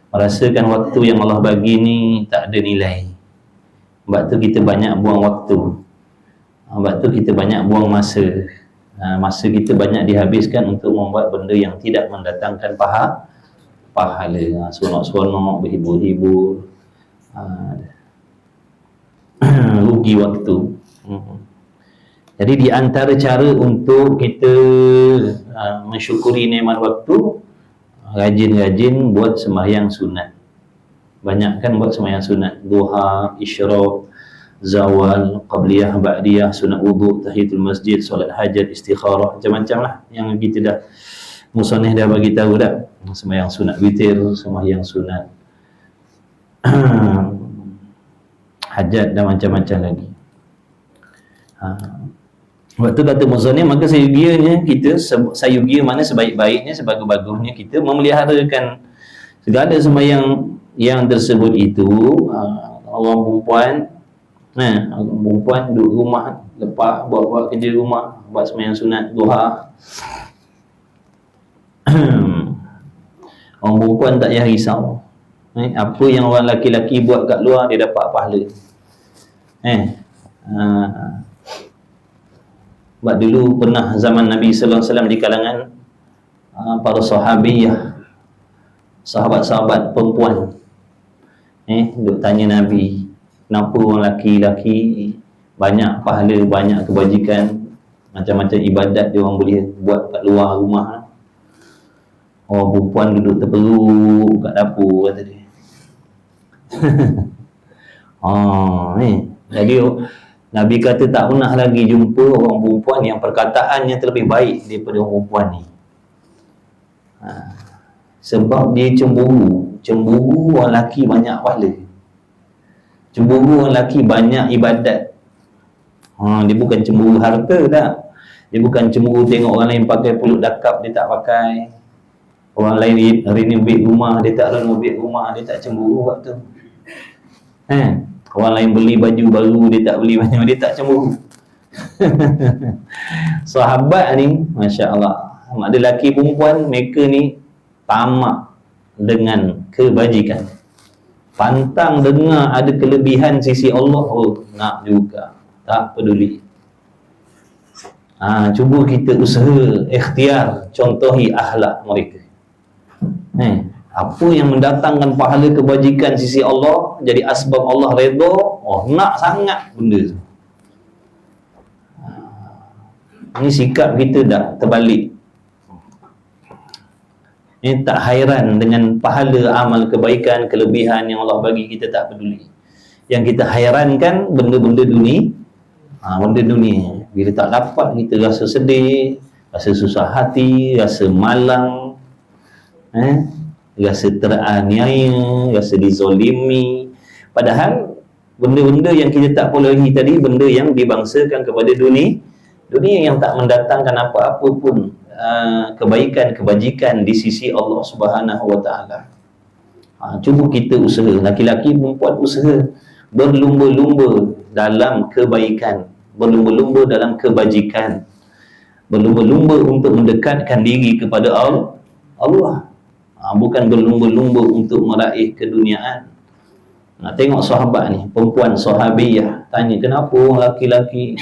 merasakan waktu yang Allah bagi ni tak ada nilai. Sebab tu kita banyak buang waktu, sebab tu kita banyak buang masa. Masa kita banyak dihabiskan untuk membuat benda yang tidak mendatangkan pahala. Seronok-seronok, berhibur-hibur, rugi waktu. Jadi di antara cara untuk kita mensyukuri nikmat waktu, rajin-rajin buat sembahyang sunat. Banyakkan buat sembahyang sunat, duha, isyraq, zawal, qabliyah, ba'diyah, sunat wuduk, tahiyatul masjid, solat hajat, istikharah, macam-macam lah yang kita dah musannif dah bagi tahu dah. Sembahyang sunat witir, sembahyang sunat hajat dan macam-macam lagi. Waktu kata musannif, maka sayugianya kita, sayugia mana sebaik-baiknya, sebagus-bagusnya kita memeliharakan segala sembahyang yang tersebut itu. Orang perempuan duduk rumah, lepas buat kerja rumah, buat sembahyang sunat, duha. Orang perempuan tak payah risau. Apa yang orang laki-laki buat kat luar, dia dapat pahala. Sebab dulu pernah zaman Nabi sallallahu alaihi wasallam di kalangan para sahabiyah, sahabat-sahabat perempuan, duk tanya Nabi, kenapa orang laki-laki banyak pahala, banyak kebajikan, macam-macam ibadat dia orang boleh buat kat luar rumah, orang perempuan duduk terperuk kat dapur, kata dia. Jadi Nabi kata tak pernah lagi jumpa orang perempuan yang perkataannya terlebih baik daripada orang perempuan ni. Sebab dia cemburu orang lelaki banyak pahala, cemburu orang lelaki banyak ibadat. Dia bukan cemburu harta tak, dia bukan cemburu tengok orang lain pakai pulut dakap dia tak pakai, orang lain renovate rumah dia tak renovate rumah, dia tak cemburu waktu. Orang lain beli baju baru dia tak beli baju, dia tak cemburu. Sahabat ni Masya Allah, ada lelaki perempuan, mereka ni tamak dengan kebajikan, pantang dengar ada kelebihan sisi Allah, nak juga, tak peduli. Cuba kita usaha, ikhtiar, contohi akhlak mereka. Apa yang mendatangkan pahala kebajikan sisi Allah, jadi asbab Allah redha, nak sangat benda tu. Ini sikap kita dah terbalik. Tak hairan dengan pahala amal kebaikan, kelebihan yang Allah bagi, kita tak peduli. Yang kita hairankan benda-benda dunia, benda dunia. Bila tak dapat, kita rasa sedih, rasa susah hati, rasa malang, rasa teraniaya, rasa dizolimi. Padahal benda-benda yang kita tak perolehi tadi, benda yang dibangsakan kepada dunia yang tak mendatangkan apa-apa pun kebaikan, kebajikan di sisi Allah Subhanahu wa taala. Cuba kita usaha, laki-laki perempuan usaha berlumba-lumba dalam kebaikan, berlumba-lumba dalam kebajikan, berlumba-lumba untuk mendekatkan diri kepada Allah. Bukan berlumba-lumba untuk meraih keduniaan. Tengok sahabat ni, perempuan sahabiyah tanya, kenapa orang laki-laki,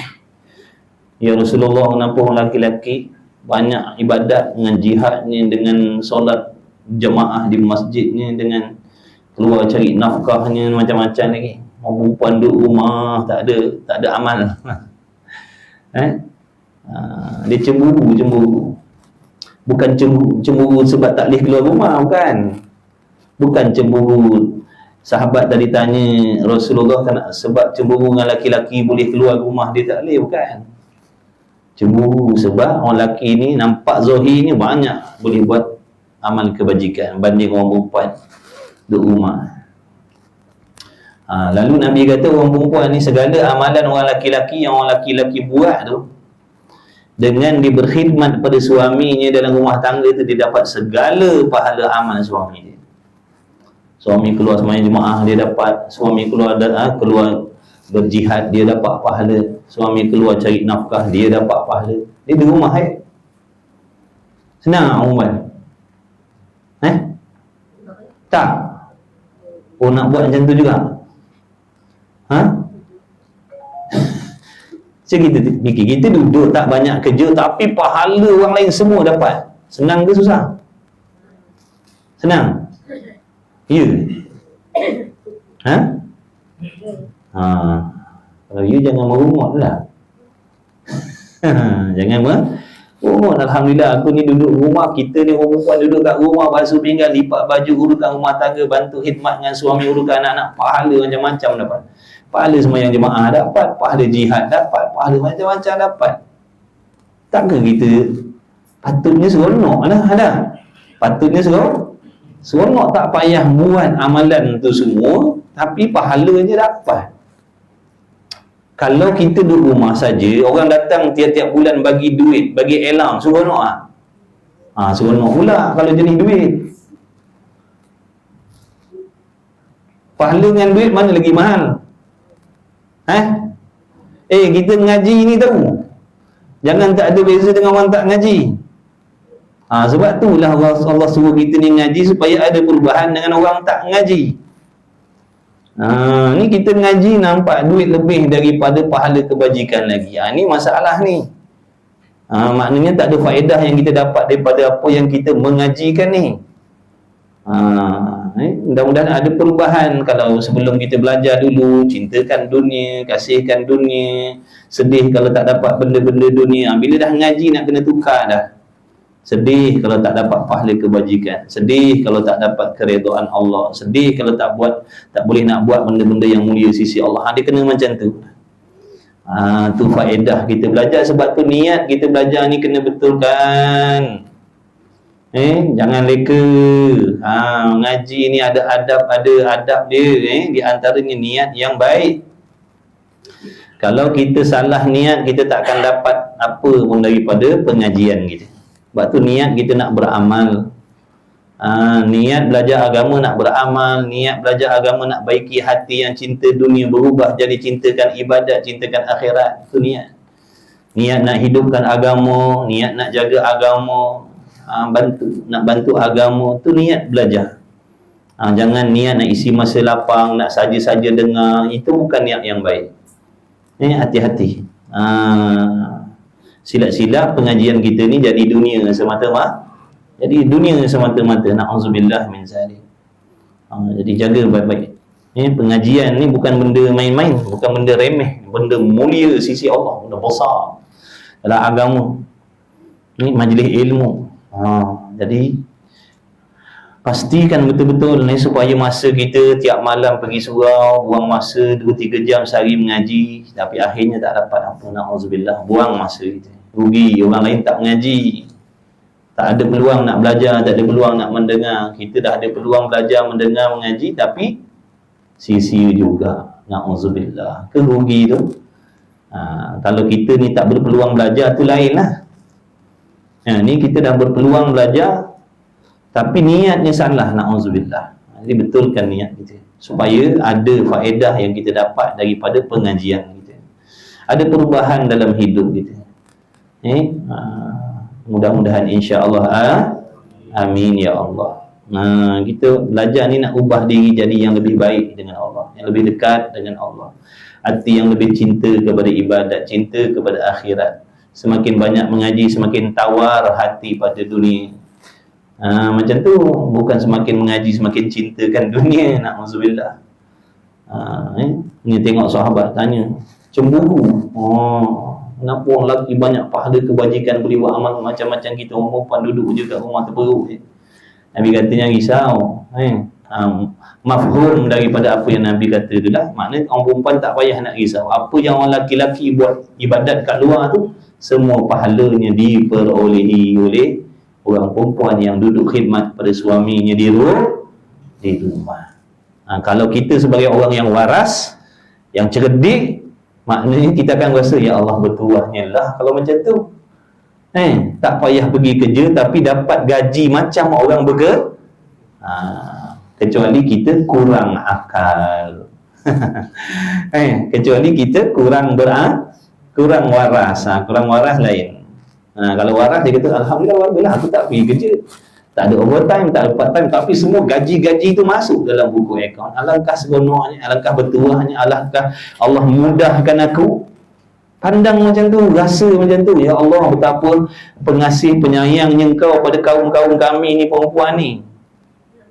ya Rasulullah, kenapa orang laki-laki banyak ibadat, dengan jihadnya, dengan solat jemaah di masjidnya, dengan keluar cari nafkahnya, macam-macam lagi. Orang perempuan duduk rumah, tak ada amal. Dia cemburu. Bukan cemburu sebab tak boleh keluar rumah, bukan cemburu. Sahabat tadi tanya Rasulullah, kan sebab cemburu dengan laki-laki boleh keluar rumah, dia tak boleh, bukan. Cemburu sebab orang lelaki ni nampak zahirnya banyak boleh buat amal kebajikan banding orang perempuan duduk rumah. Lalu Nabi kata orang perempuan ni, segala amalan orang laki-laki yang orang laki-laki buat tu, dengan dia berkhidmat pada suaminya dalam rumah tangga itu, dia dapat segala pahala amal suami dia. Suami keluar sembahyang jemaah, dia dapat. Suami keluar berjihad, dia dapat pahala. Suami keluar cari nafkah, dia dapat pahala. Dia di rumah. Senang perempuan. Tak? Oh, nak buat macam tu juga? Ha? So kita fikir, kita duduk tak banyak kerja tapi pahala orang lain semua dapat. Senang ke susah? Senang? Ya? Ha? Ha. Kalau you jangan merumut lah. Jangan merumut. Alhamdulillah aku ni duduk rumah, kita ni orang perempuan duduk kat rumah, basuh pinggan, lipat baju, uruskan rumah tangga, bantu khidmat dengan suami, uruskan anak-anak, pahala macam-macam dapat. Pahala sembahyang jemaah dapat, pahala jihad dapat, pahala macam-macam dapat. Takkan kita patutnya seronok lah, ada? Patutnya seronok, tak payah buat amalan tu semua tapi pahalanya dapat. Kalau kita duduk rumah saja, orang datang tiap-tiap bulan bagi duit, bagi elang, seronok ah. Seronok pula kalau jenis duit. Pahala dengan duit mana lagi mahal? Kita ngaji ni tahu, jangan tak ada beza dengan orang tak ngaji. Sebab itulah Allah suruh kita ni ngaji supaya ada perubahan dengan orang tak ngaji. Ni kita ngaji nampak duit lebih daripada pahala kebajikan lagi. Ni masalah ni. Maknanya tak ada faedah yang kita dapat daripada apa yang kita mengajikan ni. Mudah-mudahan ada perubahan. Kalau sebelum kita belajar dulu, cintakan dunia, kasihkan dunia, sedih kalau tak dapat benda-benda dunia. Bila dah ngaji nak kena tukar dah. Sedih kalau tak dapat pahala kebajikan, sedih kalau tak dapat keredaan Allah, sedih kalau tak boleh nak buat benda-benda yang mulia sisi Allah. Dia kena macam tu. Tu faedah kita belajar. Sebab tu niat kita belajar ni kena betulkan. Jangan leka. Ngaji ni ada adab dia. Di antaranya niat yang baik. Kalau kita salah niat, kita tak akan dapat apa pun daripada pengajian kita. Sebab tu niat kita nak beramal. Niat belajar agama nak beramal. Niat belajar agama nak baiki hati yang cinta dunia berubah jadi cintakan ibadat, cintakan akhirat. Itu niat. Niat nak hidupkan agama, niat nak jaga agama, nak bantu agama. Itu niat belajar. Jangan niat nak isi masa lapang, nak saja-saja dengar. Itu bukan niat yang baik. Hati-hati. Silap-silap pengajian kita ni jadi dunia semata-mata. Jadi dunia semata-mata. Na'udzubillah min zalik. Jadi jaga baik-baik. Pengajian ni bukan benda main-main, bukan benda remeh, benda mulia sisi Allah, benda besar dalam agama. Ni majlis ilmu. Jadi pastikan betul-betul ni supaya masa kita tiap malam pergi surau, buang masa 2-3 jam sehari mengaji, tapi akhirnya tak dapat apa. Na'udzubillah, buang masa kita. Rugi, orang lain tak mengaji, tak ada peluang nak belajar, tak ada peluang nak mendengar. Kita dah ada peluang belajar, mendengar, mengaji, tapi sia-sia juga. Na'udzubillah, ke rugi tu. Kalau kita ni tak berpeluang belajar, tu lain lah. Ni kita dah berpeluang belajar tapi niatnya salah. Na'udzubillah. Jadi betulkan niat kita supaya ada faedah yang kita dapat daripada pengajian kita, ada perubahan dalam hidup kita. Mudah-mudahan insya-Allah. Amin ya Allah. Kita belajar ni nak ubah diri jadi yang lebih baik dengan Allah, yang lebih dekat dengan Allah, hati yang lebih cinta kepada ibadat, cinta kepada akhirat. Semakin banyak mengaji, semakin tawar hati pada dunia. Macam tu, bukan semakin mengaji semakin cintakan dunia. Na'udzubillah. Ni tengok sahabat tanya, cemburu. Kenapa orang lelaki banyak pahala kebajikan, boleh buat amal macam-macam, kita orang perempuan duduk je kat rumah terperuk je. Nabi katanya risau. Mafhum daripada apa yang Nabi kata tu lah. Maknanya orang perempuan tak payah nak risau. Apa yang orang lelaki-lelaki buat ibadat kat luar tu, semua pahalanya diperolehi oleh orang perempuan yang duduk khidmat pada suaminya di rumah. Kalau kita sebagai orang yang waras, yang cerdik, maknanya kita akan rasa, ya Allah, bertuahnya lah kalau macam tu. Tak payah pergi kerja tapi dapat gaji macam orang bekerja. Kecuali kita kurang akal. Kecuali kita kurang waras. Kurang waras lain. Kalau waras dia kata, alhamdulillah, aku tak pergi kerja. Tak ada overtime, tak ada part time, tapi semua gaji-gaji itu masuk dalam buku akaun. Alangkah seronoknya, alangkah bertuahnya, alangkah Allah mudahkan aku. Pandang macam tu, rasa macam tu. Ya Allah, betapa pengasih penyayangnya Engkau pada kaum-kaum kami ni, perempuan ni.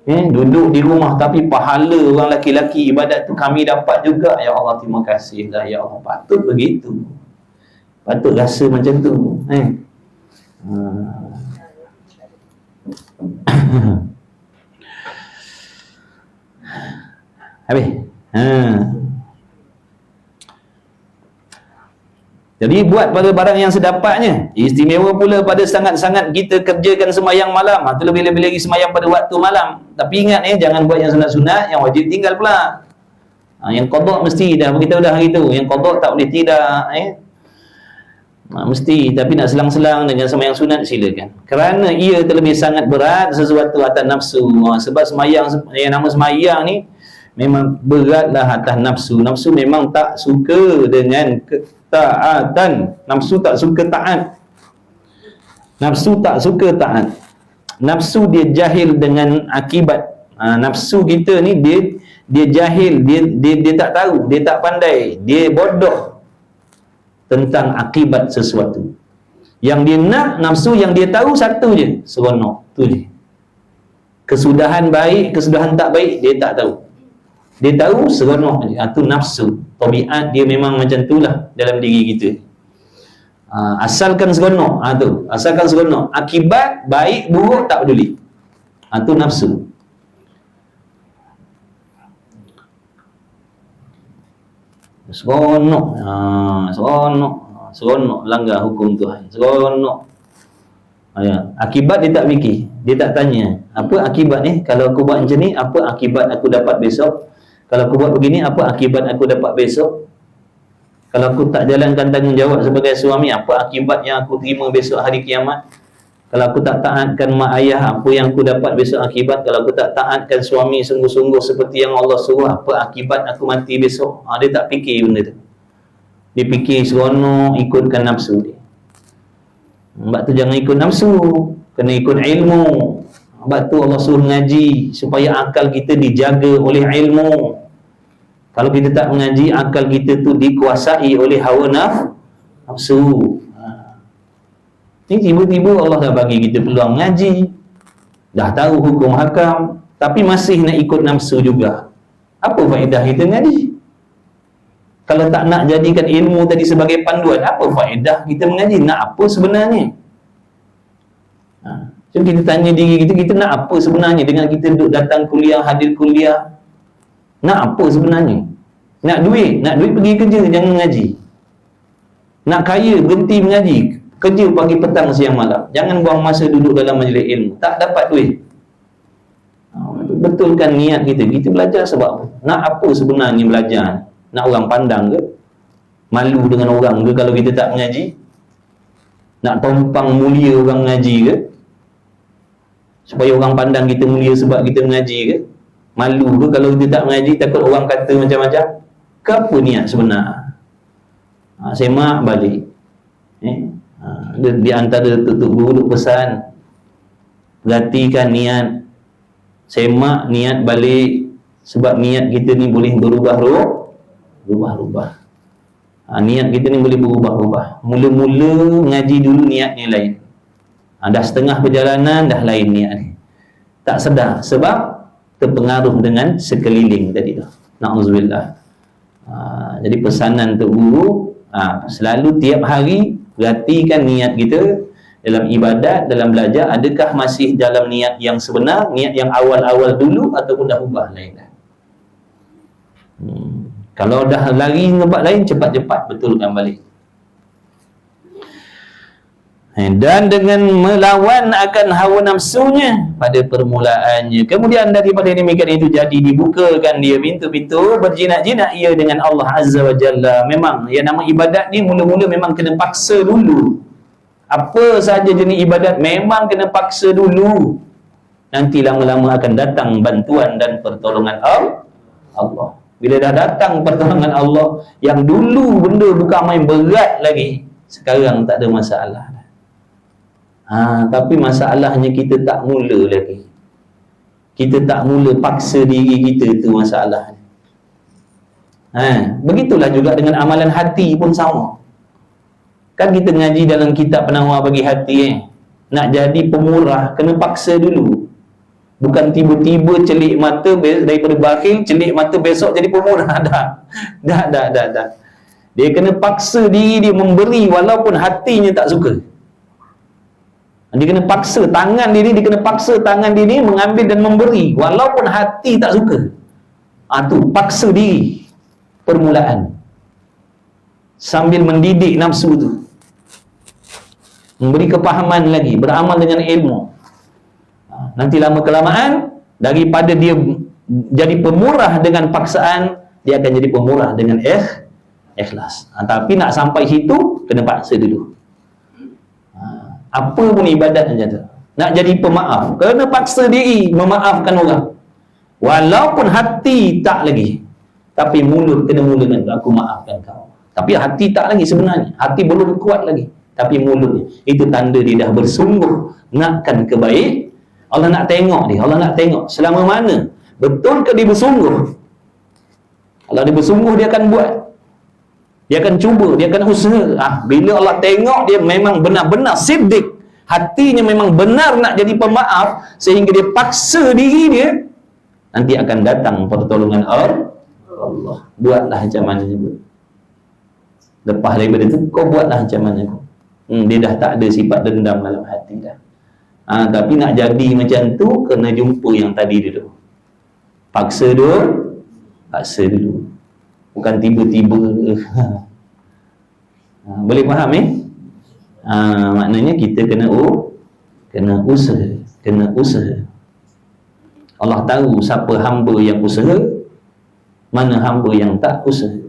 Duduk di rumah tapi pahala orang laki-laki ibadat tu kami dapat juga. Ya Allah, terima kasih dah. Ya Allah, patut begitu. Patut rasa macam tu. Habis. Jadi buat pada barang yang sedapatnya. Istimewa pula pada sangat-sangat kita kerjakan sembahyang malam. Terlebih-lebih lagi sembahyang pada waktu malam. Tapi ingat jangan buat yang sunat-sunat, yang wajib tinggal pula. Yang qada mesti dah beritahu dah hari tu. Yang qada tak boleh tidak. Mesti, tapi nak selang-selang dengan sembahyang sunat silakan. Kerana ia terlebih sangat berat sesuatu atas nafsu. Sebab sembahyang yang nama sembahyang ni memang beratlah atas nafsu. Nafsu memang tak suka dengan ketaatan. Nafsu tak suka taat. Nafsu tak suka taat. Nafsu dia jahil dengan akibat. Nafsu kita ni dia jahil, dia tak tahu, dia tak pandai, dia bodoh tentang akibat sesuatu. Yang dia nak, nafsu yang dia tahu satu je, seronok, tu je. Kesudahan baik, kesudahan tak baik, dia tak tahu. Dia tahu seronok je. Itu nafsu. Tabiat dia memang macam itulah dalam diri kita. Asalkan seronok, tu. Asalkan seronok. Akibat baik buruk tak peduli. Itu nafsu. Seronok. Seronok langgar hukum Tuhan. Seronok. Akibat dia tak fikir. Dia tak tanya, apa akibat ni? Kalau aku buat macam ni, apa akibat aku dapat besok? Kalau aku buat begini, apa akibat aku dapat besok? Kalau aku tak jalankan tanggungjawab sebagai suami, apa akibat yang aku terima besok hari kiamat? Kalau aku tak taatkan mak ayah, apa yang aku dapat besok akibat? Kalau aku tak taatkan suami sungguh-sungguh seperti yang Allah suruh, apa akibat aku mati besok? Dia tak fikir benda tu. Dia fikir seronok, ikutkan nafsu dia. Sebab tu jangan ikut nafsu, kena ikut ilmu. Sebab tu Allah suruh ngaji, supaya akal kita dijaga oleh ilmu. Kalau kita tak mengaji, akal kita tu dikuasai oleh hawa nafsu. Ni tiba-tiba Allah dah bagi kita peluang mengaji, dah tahu hukum hakam, tapi masih nak ikut nafsu juga. Apa faedah kita mengaji? Kalau tak nak jadikan ilmu tadi sebagai panduan, apa faedah kita mengaji? Nak apa sebenarnya? So kita tanya diri kita, kita nak apa sebenarnya dengan kita duduk datang kuliah, hadir kuliah? Nak apa sebenarnya? Nak duit pergi kerja, jangan mengaji. Nak kaya, berhenti mengaji, kerja pagi petang siang malam. Jangan buang masa duduk dalam majlis ilmu, tak dapat duit. Betulkan niat kita. Kita belajar sebab apa? Nak apa sebenarnya belajar? Nak orang pandang ke? Malu dengan orang ke kalau kita tak mengaji? Nak tompang mulia orang mengaji ke? Supaya orang pandang kita mulia sebab kita mengaji ke? Malu ke kalau kita tak mengaji, takut orang kata macam-macam? Ke apa niat sebenar? Semak balik. Di antara tutup guru pesan, perhatikan niat. Semak niat balik. Sebab niat kita ni boleh berubah-ubah. Niat kita ni boleh berubah-ubah. Mula-mula ngaji dulu niatnya lain. Dah setengah perjalanan dah lain niat ni. Tak sedar sebab terpengaruh dengan sekeliling tadi tu. Na'udzubillah. Jadi pesanan untuk guru, selalu tiap hari perhatikan niat kita dalam ibadat, dalam belajar, adakah masih dalam niat yang sebenar, niat yang awal-awal dulu, ataupun dah ubah lain dah. Kalau dah lari tempat lain, cepat-cepat betulkan balik. Dan dengan melawan akan hawa nafsunya pada permulaannya. Kemudian daripada demikian itu jadi dibukakan dia pintu-pintu berjinak-jinak ia dengan Allah Azza wa Jalla. Memang yang nama ibadat ni mula-mula memang kena paksa dulu. Apa sahaja jenis ibadat memang kena paksa dulu. Nanti lama-lama akan datang bantuan dan pertolongan Allah. Bila dah datang pertolongan Allah, yang dulu benda bukan main berat lagi, sekarang tak ada masalah. Tapi masalahnya kita tak mula lagi. Kita tak mula paksa diri kita, tu masalahnya. Begitulah juga dengan amalan hati pun sama. Kan kita ngaji dalam kitab penawar bagi hati, nak jadi pemurah kena paksa dulu. Bukan tiba-tiba celik mata daripada bakhil, celik mata besok jadi pemurah. Dah. Dia kena paksa diri dia memberi walaupun hatinya tak suka. Dia kena paksa tangan dia kena paksa tangan dia mengambil dan memberi walaupun hati tak suka. Tu paksa diri permulaan, sambil mendidik nafsu tu, memberi kepahaman lagi, beramal dengan ilmu. Nanti lama kelamaan, daripada dia jadi pemurah dengan paksaan, dia akan jadi pemurah dengan ikhlas. Tapi nak sampai situ kena paksa dulu. Apa pun ibadat macam tu. Nak jadi pemaaf, kena paksa diri memaafkan orang walaupun hati tak lagi. Tapi mulut kena mula dengan aku maafkan kau. Tapi hati tak lagi sebenarnya. Hati belum kuat lagi. Tapi mulutnya, itu tanda dia dah bersungguh nakkan kebaik. Allah nak tengok dia. Allah nak tengok selama mana betul ke dia bersungguh. Kalau dia bersungguh, dia akan buat. Dia akan cuba, dia akan usaha. Bila Allah tengok dia memang benar-benar siddiq, hatinya memang benar nak jadi pemaaf, sehingga dia paksa diri dia, nanti akan datang pertolongan Allah. Buatlah macam mana juga. Lepas daripada itu, kau buatlah macam mana kau. Dia dah tak ada sifat dendam dalam hati dah. Tapi nak jadi macam tu, kena jumpa yang tadi dulu. Paksa dulu. Bukan tiba-tiba. Boleh faham maknanya kita kena usaha. Allah tahu siapa hamba yang usaha, mana hamba yang tak usaha.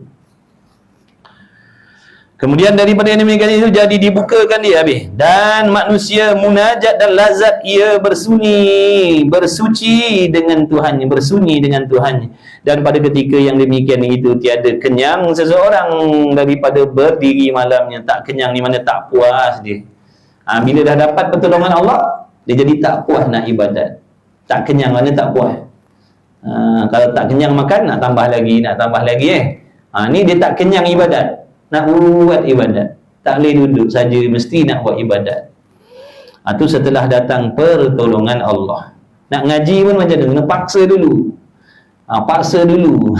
Kemudian daripada yang demikian itu, jadi dibukakan dia habis. Dan manusia munajat dan lazat ia bersuci dengan Tuhannya, bersunyi dengan Tuhannya. Dan pada ketika yang demikian itu, tiada kenyang seseorang daripada berdiri malamnya. Tak kenyang ni mana tak puas dia. Bila dah dapat pertolongan Allah, dia jadi tak puas nak ibadat. Tak kenyang mana tak puas. Kalau tak kenyang makan, nak tambah lagi ni dia tak kenyang ibadat, nak buat ibadat, tak boleh duduk saja, mesti nak buat ibadat. Itu setelah datang pertolongan Allah. Nak ngaji pun macam tu, kena paksa dulu. Paksa dulu.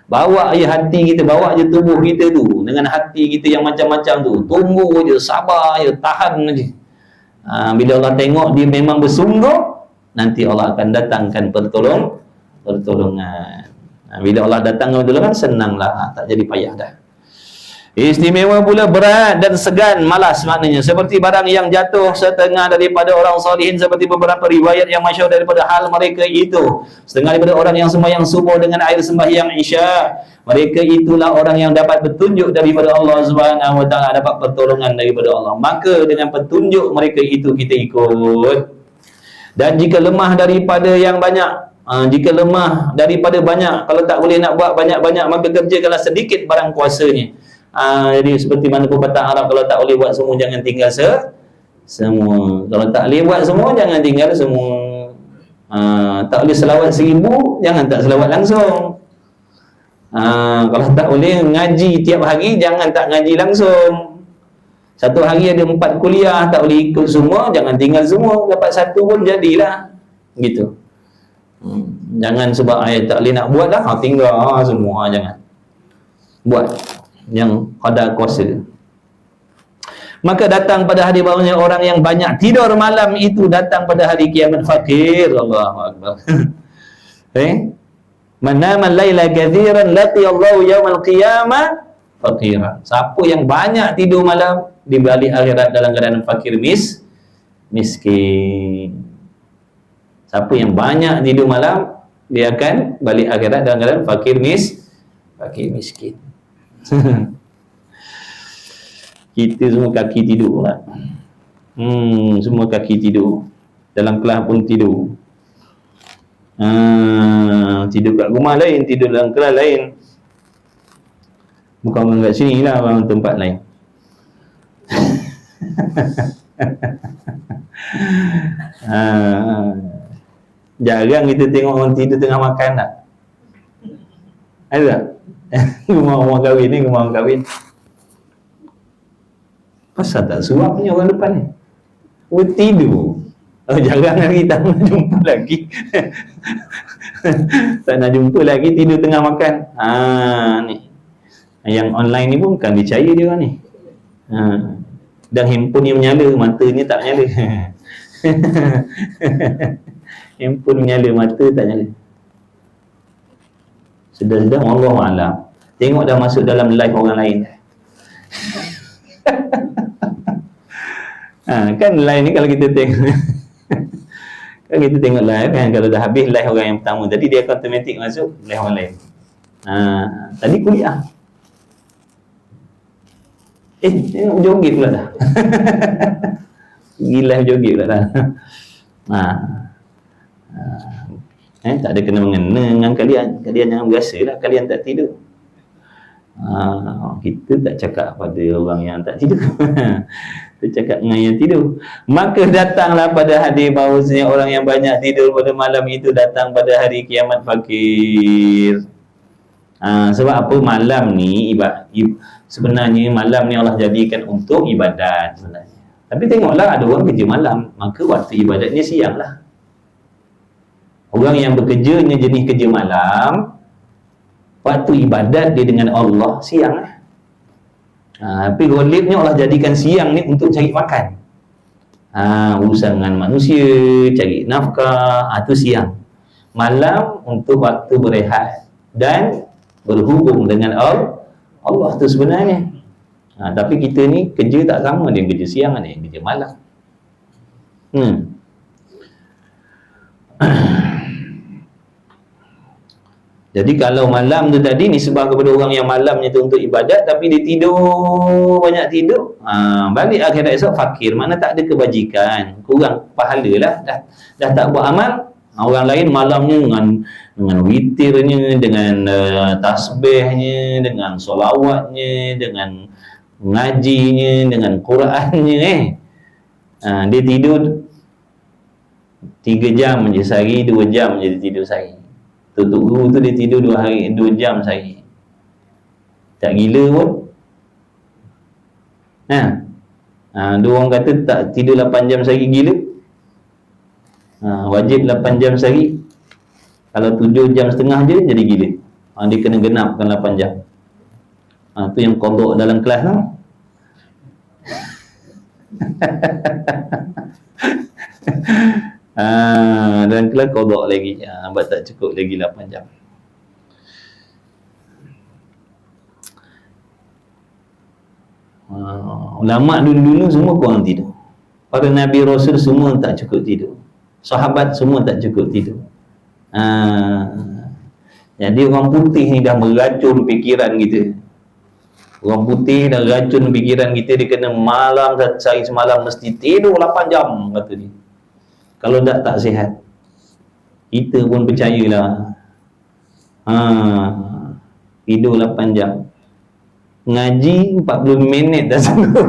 Bawa je hati kita, bawa je tubuh kita tu, dengan hati kita yang macam-macam tu, tunggu je, sabar je, tahan je. Bila Allah tengok dia memang bersungguh, nanti Allah akan datangkan pertolongan. Bila Allah datangkan pertolongan, senanglah, tak jadi payah dah. Istimewa pula berat dan segan, malas maknanya, seperti barang yang jatuh setengah daripada orang salihin, seperti beberapa riwayat yang masyhur daripada hal mereka itu. Setengah daripada orang yang sembahyang subuh dengan air sembahyang isya, mereka itulah orang yang dapat petunjuk daripada Allah Subhanahu wa taala, dapat pertolongan daripada Allah. Maka dengan petunjuk mereka itu kita ikut. Dan jika lemah daripada yang banyak, jika lemah daripada banyak, kalau tak boleh nak buat banyak-banyak, maka kerjakanlah sedikit barang kuasanya. Jadi seperti mana pepatah Arab, kalau tak boleh buat semua, jangan tinggal semua. Kalau tak boleh buat semua, jangan tinggal semua. Tak boleh selawat 1000, jangan tak selawat langsung. Kalau tak boleh ngaji tiap hari, jangan tak ngaji langsung. Satu hari ada 4 kuliah, tak boleh ikut semua, jangan tinggal semua. Dapat satu pun jadilah gitu. Jangan sebab tak boleh nak buat dah, tinggal semua, jangan buat yang qadar kuasa. Maka datang pada hari barunya orang yang banyak tidur malam itu, datang pada hari kiamat fakir. Allahu akbar. Man nama al-laila kathiran laqiyallahu yawmal qiyamah faqiran. Siapa yang banyak tidur malam, di balik akhirat dalam keadaan fakir miskin. Siapa yang banyak tidur malam, dia akan balik akhirat dalam keadaan fakir miskin. Kita semua kaki tidur lah. Semua kaki tidur. Dalam kelas pun tidur. Tidur kat rumah lain, tidur dalam kelas lain. Bukan orang kat sini lah, orang tempat lain. Ha, jarang kita tengok orang tidur tengah makan tak? Ada tak? Rumah orang kahwin ni, rumah orang kahwin. Pasal tak suapnya orang depan ni? Tidur. Oh, jarang lagi tak nak jumpa lagi. Tak nak jumpa lagi, tidur tengah makan. Ni. Yang online ni pun bukan percaya dia orang ni. Dan handphone ni menyala, matanya tak menyala. Handphone menyala, mata tak nyala. Sedang-sedang Allah Alam. Tengok dah masuk dalam live orang lain. Kan live ni kalau kita tengok kan kita tengok live kan, kalau dah habis live orang yang pertama tadi, dia akan automatik masuk live orang lain. Tadi kuliah. Tengok joget pula dah. Pergi live joget pula dah. Tak ada kena-mengena dengan kalian. Kalian jangan biasalah kalian tak tidur. Kita tak cakap pada orang yang tak tidur. Kita cakap dengan yang tidur. Maka datanglah pada hadis bahawasanya orang yang banyak tidur pada malam itu datang pada hari kiamat fakir. Sebab apa? Malam ni sebenarnya malam ni Allah jadikan untuk ibadat sebenarnya. Tapi tengoklah, ada orang kerja malam, maka waktu ibadatnya siang lah. Orang yang bekerjanya jenis kerja malam, waktu ibadat dia dengan Allah siang lah. Tapi golibnya Allah jadikan siang ni untuk cari makan. Urusan dengan manusia, cari nafkah, itu siang. Malam untuk waktu berehat dan berhubung dengan Allah tu sebenarnya. Tapi kita ni kerja tak sama, dia kerja siang, ada yang kerja malam. Jadi kalau malam tu tadi nisbah kepada orang yang malamnya tu untuk ibadat, tapi dia tidur, banyak tidur, balik akhirat esok fakir, mana tak ada kebajikan, kurang pahala lah, dah tak buat amal. Orang lain malamnya dengan witirnya, dengan tasbihnya, dengan solawatnya, dengan ngajinya, dengan Qurannya. Dia tidur 3 jam je sehari, 2 jam je dia tidur sehari. Tutup guru tu dia tidur 2 jam sehari. Tak gila pun. Dua orang kata tak tidur 8 jam sehari gila. Wajib 8 jam sehari. Kalau 7 jam setengah je jadi gila. Dia kena genapkan 8 jam. Tu yang kodok dalam kelas tu. Dan kelas kodok lagi, sebab tak cukup lagi 8 jam. Ulama dulu-dulu semua kurang tidur. Para Nabi Rasul semua tak cukup tidur. Sahabat semua tak cukup tidur. Jadi orang putih ni dah meracun fikiran kita. Orang putih dah racun fikiran kita. Dia kena malam sehari semalam mesti tidur 8 jam, kata dia. Kalau tak sihat. Kita pun percayalah. Tidur 8 jam. Ngaji 40 minit dah sanggup.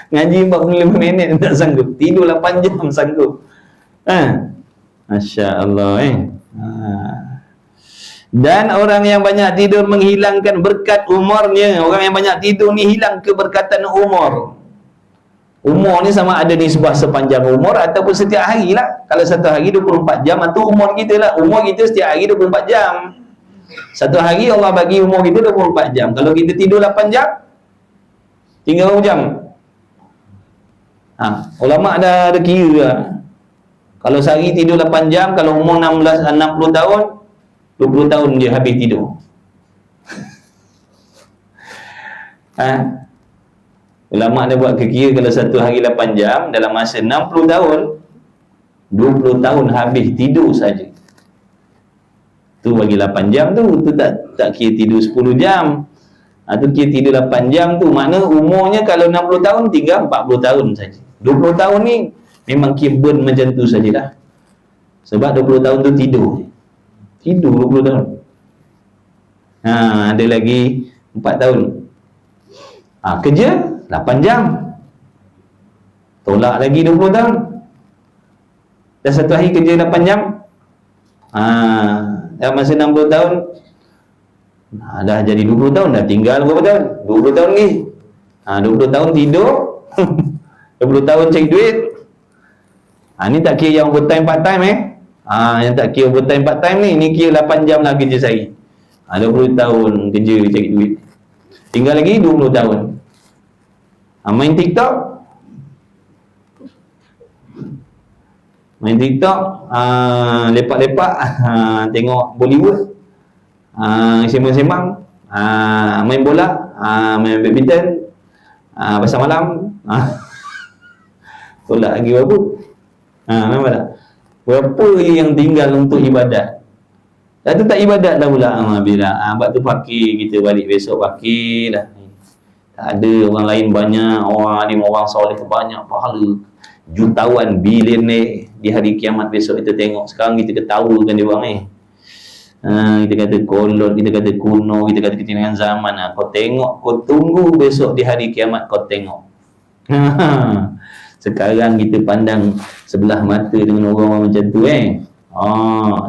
Ngaji 45 minit tak sanggup. Tidur 8 jam sanggup. Masya Allah. Dan orang yang banyak tidur menghilangkan berkat umurnya. Orang yang banyak tidur ni hilang keberkatan umur. Umur ni sama ada nisbah sepanjang umur ataupun setiap hari lah. Kalau satu hari 24 jam, itu umur kita lah. Umur kita setiap hari 24 jam. Satu hari Allah bagi umur kita 24 jam. Kalau kita tidur 8 jam, tinggal berapa jam? Ulama' dah ada kira lah. Kalau sehari tidur 8 jam, kalau umur 60 tahun, 20 tahun dia habis tidur. Ulama' dah buat kira kalau satu hari 8 jam, dalam masa 60 tahun, 20 tahun habis tidur saja. Tu bagi 8 jam tu tak kira tidur 10 jam. Tu kira tidur 8 jam tu, makna umurnya kalau 60 tahun tinggal 40 tahun saja. 20 tahun ni memang kira burn macam tu sajalah. Sebab 20 tahun tu tidur. Tidur 20 tahun. Ada lagi 4 tahun. Kerja 8 jam. Tolak lagi 20 tahun. Dah satu hari kerja 8 jam. Dah masa 60 tahun. Dah jadi 20 tahun. Dah tinggal berapa tahun? 20 tahun ni. 20 tahun tidur. 20 tahun cari duit. Ni tak kira yang overtime part time yang tak kira overtime part time ni kira 8 jam lah kerja sehari. 20 tahun kerja cari duit. Tinggal lagi 20 tahun. Main TikTok. Lepak-lepak, tengok Bollywood, sembang-sembang, main bola, main badminton, pasar malam. Tolak lagi berapa? Nampak tak? Berapa yang tinggal untuk ibadat? Dah tu tak ibadat dah pula. Bila buat tu fakir, kita balik besok fakir dah. Tak ada, orang lain banyak, orang alim, orang soleh banyak pahala, jutawan, bilioner. Di hari kiamat besok kita tengok. Sekarang kita ketawakan dia orang kita kata kolot, kita kata kuno, kita kata ketinggalan zaman. Kau tengok, kau tunggu besok di hari kiamat kau tengok. Sekarang kita pandang sebelah mata dengan orang-orang macam tu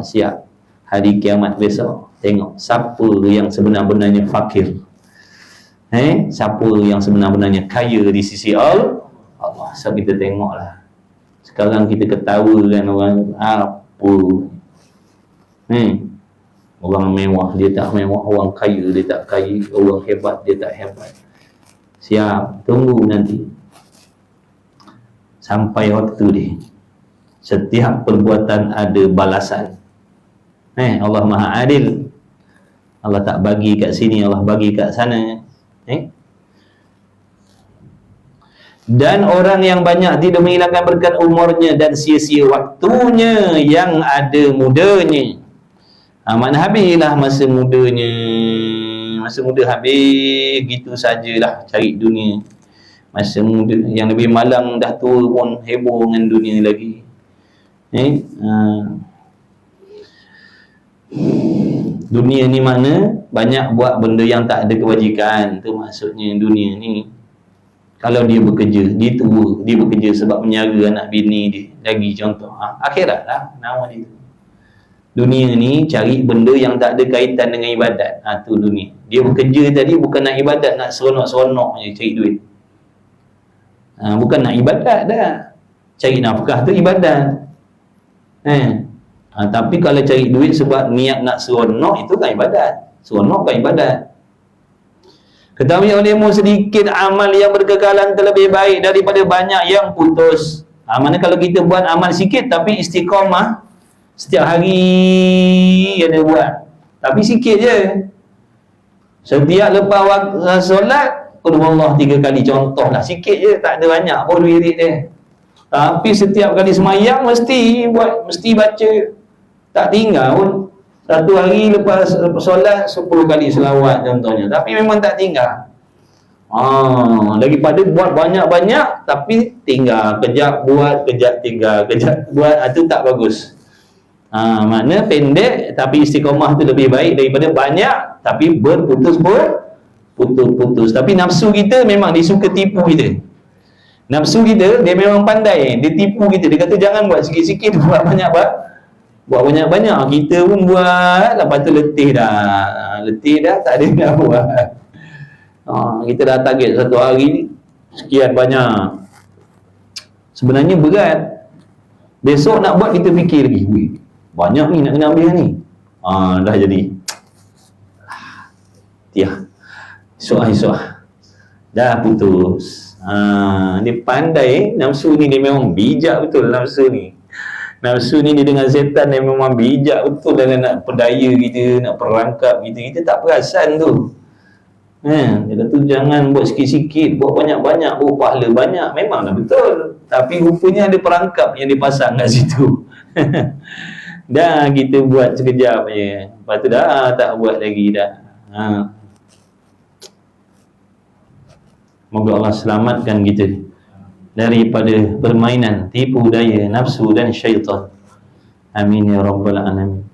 siap hari kiamat besok tengok siapa yang sebenar-benarnya fakir, siapa yang sebenar-benarnya kaya di sisi Allah. So kita tengoklah. Sekarang kita ketawakan orang apa orang mewah dia tak mewah, orang kaya dia tak kaya, orang hebat dia tak hebat. Siap, tunggu nanti sampai waktu dia. Setiap perbuatan ada balasan. Allah Maha Adil. Allah tak bagi kat sini, Allah bagi kat sana. Dan orang yang banyak tidak menghilangkan berkat umurnya dan sia-sia waktunya yang ada mudanya. Makna habislah masa mudanya. Masa muda habis, gitu sajalah cari dunia. Masa muda yang lebih malang dah tua pun heboh dengan dunia lagi. Dunia ni mana banyak buat benda yang tak ada kewajikan. Tu maksudnya dunia ni. Kalau dia bekerja, dia tua, dia bekerja sebab menjaga anak bini dia. Lagi contoh, akhirat lah nama dia. Dunia ni cari benda yang tak ada kaitan dengan ibadat. Tu dunia. Dia bekerja tadi bukan nak ibadat, nak seronok-seronok je cari duit. Bukan nak ibadat dah. Cari nafkah tu ibadat. Tapi kalau cari duit sebab niat nak seronok, itu kan ibadat. Seronok kan ibadat. Ketahui olehmu sedikit amal yang berkekalan terlebih baik daripada banyak yang putus. Mana kalau kita buat amal sikit tapi istiqamah, setiap hari ada buat, tapi sikit je. Setiap lepas waktu solat, qul huwallahu 3 kali, contohlah, sikit je, tak ada banyak pun wirid dia. Tapi setiap kali semayang mesti buat, mesti baca, tak tinggal pun. Satu hari lepas solat 10 kali selawat contohnya, tapi memang tak tinggal. Daripada buat banyak-banyak tapi tinggal, kejap buat, kejap tinggal, kejap buat, itu tak bagus. Makna pendek tapi istiqamah tu lebih baik daripada banyak tapi berputus-putus. Tapi nafsu kita memang dia suka tipu kita. Nafsu kita dia memang pandai, dia tipu kita. Dia kata jangan buat sikit-sikit, buat banyak-banyak. Buat banyak-banyak, kita pun buat, lepas tu letih dah, tak ada nak buat. Kita dah target satu hari sekian banyak, sebenarnya berat. Besok nak buat kita fikir lagi, banyak ni nak kena ambil ni. Dah jadi esok dah putus. Dia pandai, nafsu ni dia memang bijak betul. Nafsu ni dia dengan setan dia memang bijak betul dalam nak perdaya kita, nak perangkap kita. Kita tak perasan tu. Dia kata jangan buat sikit-sikit, buat banyak-banyak, buat pahala banyak. Memanglah betul. Tapi rupanya ada perangkap yang dipasang kat situ. Dah kita buat sekejap je. Lepas tu dah tak buat lagi dah. Moga Allah selamatkan kita daripada permainan, tipu daya nafsu dan syaitan. Amin ya rabbal alamin.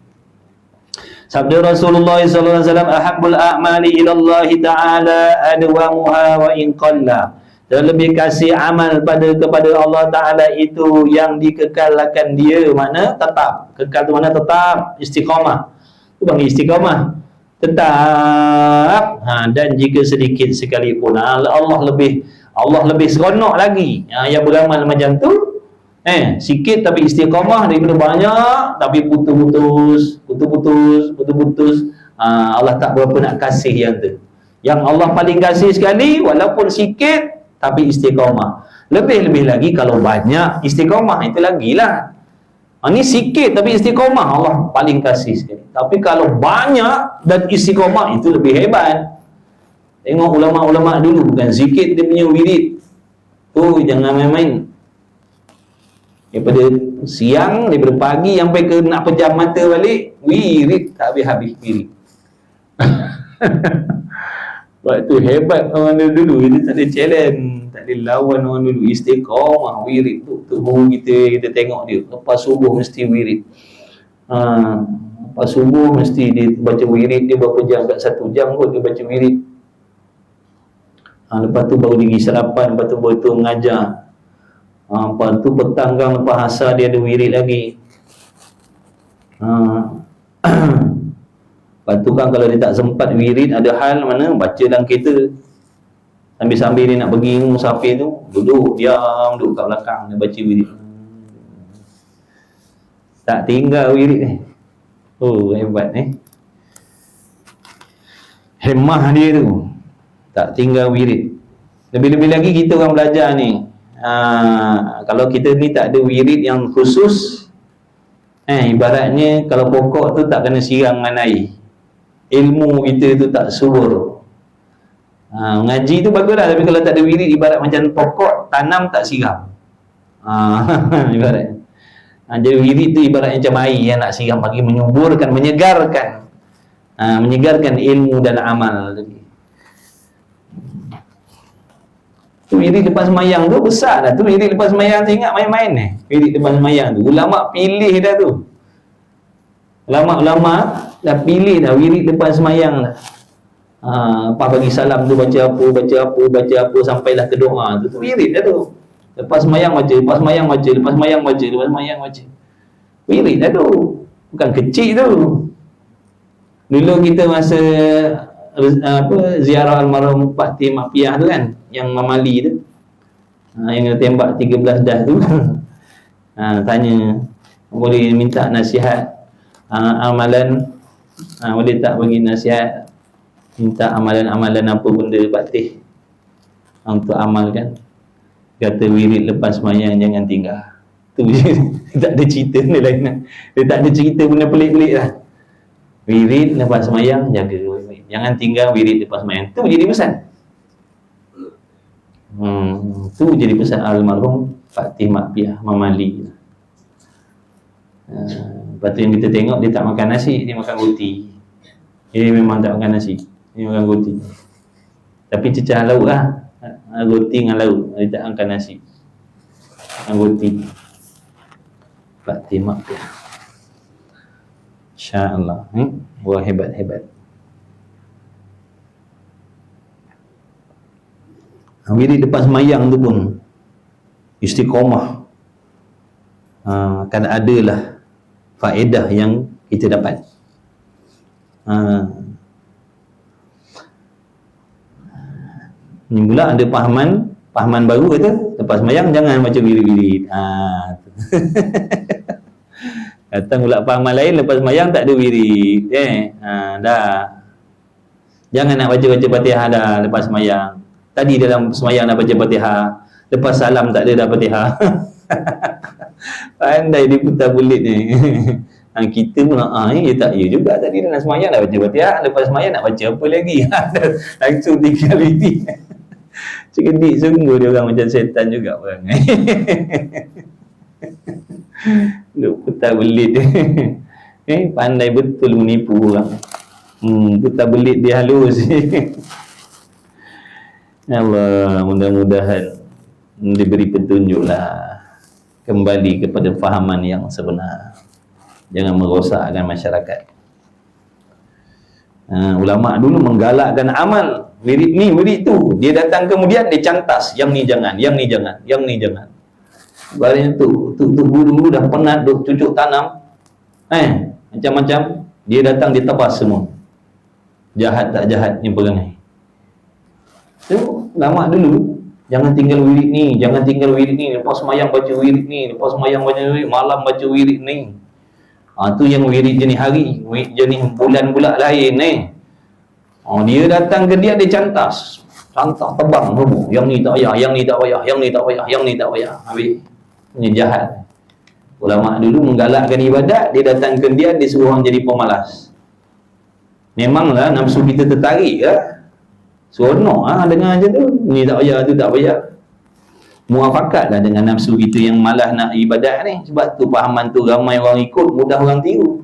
Sabda Rasulullah sallallahu alaihi wasallam, ahabbul a'mali ila Allah taala adwamuha wa in qalla. dan lebih kasih amal kepada Allah Ta'ala itu yang dikekalkan dia, mana tetap, kekal tu mana tetap, istiqamah, tu panggil istiqamah, tetap. Dan jika sedikit sekalipun, Allah lebih seronok lagi yang beramal macam tu. Sikit tapi istiqamah daripada banyak tapi putus-putus. Allah tak berapa nak kasih yang tu. Yang Allah paling kasih sekali, walaupun sikit tapi istiqamah. Lebih-lebih lagi kalau banyak istiqamah, itu lagilah. Ini sikit tapi istiqamah, Allah paling kasih sekali. Tapi kalau banyak dan istiqamah, itu lebih hebat. Tengok ulama-ulama dulu, bukan sikit dia punya wirid tu, jangan main-main. Daripada siang, daripada pagi sampai ke nak pejam mata balik, wirid tak habis-habis wirid. Sebab tu hebat orang dulu, kita tak ada challenge, tak ada lawan orang dulu. Istiqamah wirid tu baru kita tengok dia. Lepas subuh mesti wirid. Lepas subuh mesti dia baca wirid dia berapa jam, kat 1 jam kot dia baca wirid. Lepas tu baru dia pergi sarapan, lepas tu baru tu mengajar. Lepas tu petang kan, lepas asar dia ada wirid lagi. Lepas tu kan kalau dia tak sempat wirid, ada hal mana baca dalam kereta, sambil-sambil dia nak pergi musafir tu, duduk diam, duduk kat belakang, dia baca wirid. Tak tinggal wirid ni. Oh, hebat hemah dia tu, tak tinggal wirid. Lebih-lebih lagi kita orang belajar ni, kalau kita ni tak ada wirid yang khusus, ibaratnya kalau pokok tu tak kena siram dengan air, ilmu kita tu tak subur. Ngaji tu baguslah, tapi kalau tak ada wirid, ibarat macam pokok tanam tak siram. Ibarat. Jadi wirid tu ibarat macam air yang nak siram bagi menyuburkan, menyegarkan, menyegarkan ilmu dan amal tadi. Tu wirid lepas semayang tu besar dah. Tu wirid lepas semayang tu ingat main-main wirid lepas semayang tu. Ulama pilih dah tu. Ulama-ulama dah pilih dah wirid lepas semayang dah. Lepas bagi salam tu baca apa sampailah ke doa tu. Tu wirid dah tu. Lepas semayang baca, lepas semayang baca, lepas semayang baca, lepas semayang baca. Wirid dah tu. Bukan kecil tu. Dulu kita masa ziarah almarhum Pak Tim Apiah tu kan, yang Mamali tu, yang tembak 13 dah tu. Tanya, boleh minta nasihat amalan, boleh tak bagi nasihat, minta amalan-amalan apa benda Pak Tih untuk amalkan. Kata wirid lepas semayang jangan tinggal. Tu tak ada cerita ni lain. Dia tak ada cerita benda pelik-pelik lah. Wirid lepas semayang jaga, jangan tinggal wirid lepas semayang. Tu jadi pesan. Tu jadi pesan almarhum Pak Tih Makpiah Mamali. Lepas tu yang kita tengok, dia tak makan nasi, dia makan roti. Dia memang tak makan nasi, dia makan roti. Tapi cecah lauk lah, roti dengan lauk. Dia tak makan nasi, makan roti. Pak Tih Makpiah, insya-Allah. Wah, hebat-hebat. Wirid lepas semayang tu pun istiqamah, akan adalah faedah yang kita dapat. Ni pula ada pahaman baru kata lepas semayang jangan baca wirid-wirid. Datang pula pahaman lain, lepas semayang tak ada wirid. Dah, jangan nak baca-baca Fatihah dah lepas semayang. Tadi dalam semayang dah baca Fatihah, lepas salam tak ada dah Fatihah. Pandai dia putar bulit ni. Kita pun ya tak, ya juga tadi dalam semayang dah baca Fatihah, lepas semayang nak baca apa lagi? Langsung tinggal ini. Cerdik sungguh dia orang, macam setan juga orang. Duk putar belit. Pandai betul menipu orang. Putar belit dia halus. Allah, mudah-mudahan diberi petunjuklah kembali kepada fahaman yang sebenar. Jangan merosakkan masyarakat. Ulama dulu menggalakkan amal wirid ni, wirid tu. Dia datang kemudian dia cantas, yang ni jangan, yang ni jangan, yang ni jangan. Baliknya tu guru dah penat duk cucuk tanam, macam-macam. Dia datang dia tebas semua. Jahat tak jahat ni perangai. Tu ulama dulu, jangan tinggal wirid ni, jangan tinggal wirid ni, lepas semayang baca wirid ni, lepas semayang baca wirid, malam baca wirid ni. Tu yang wirid jenis hari, wirid jenis bulan pula lain ni. Dia datang ke dia cantas tebang semua. Yang ni tak payah, yang ni tak payah, yang ni tak payah, yang ni tak payah. Habis ni jahat. Ulama dulu menggalakkan ibadat, dia datang ke dia suruh orang jadi pemalas. Memanglah nafsu kita tertarik lah. Seronok dengar je tu. Ni tak payah, tu tak payah. Muafakat lah dengan nafsu kita yang malas nak ibadat ni. Sebab tu pahaman tu ramai orang ikut, mudah orang tiru.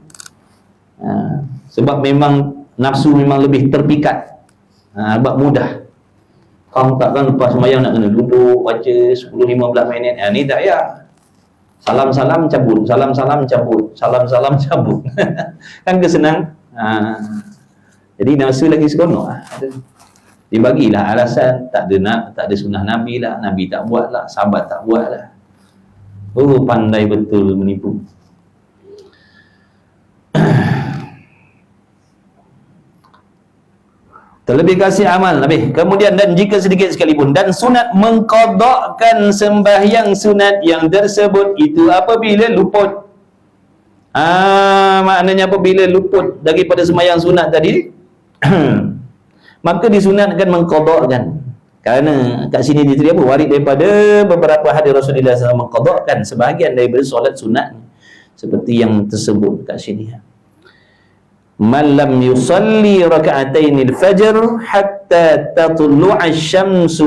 Sebab memang nafsu memang lebih terpikat. Sebab mudah. Kau takkan lepas sembahyang nak kena duduk baca 10-15 minit. Ni tak payah. Salam-salam cabut, salam-salam cabut, salam-salam cabut. Kan kesenang. Jadi nafsu lagi seronok lah. Dibagilah alasan, tak ada sunnah Nabi lah, Nabi tak buat lah, sahabat tak buat lah. Pandai betul menipu. Terlebih kasih amal Nabi. Kemudian, dan jika sedikit sekalipun, dan sunat mengqadakkan sembahyang sunat yang tersebut itu apabila luput. Maknanya apabila luput daripada sembahyang sunat tadi, maka disunatkan mengqadakkan. Kerana kat sini diterima warid daripada beberapa hadis Rasulullah SAW mengqadakkan sebahagian daripada solat sunat seperti yang tersebut kat sini. Man lam yusalli raka'atainil fajr hatta tatlu'a asy-syamsu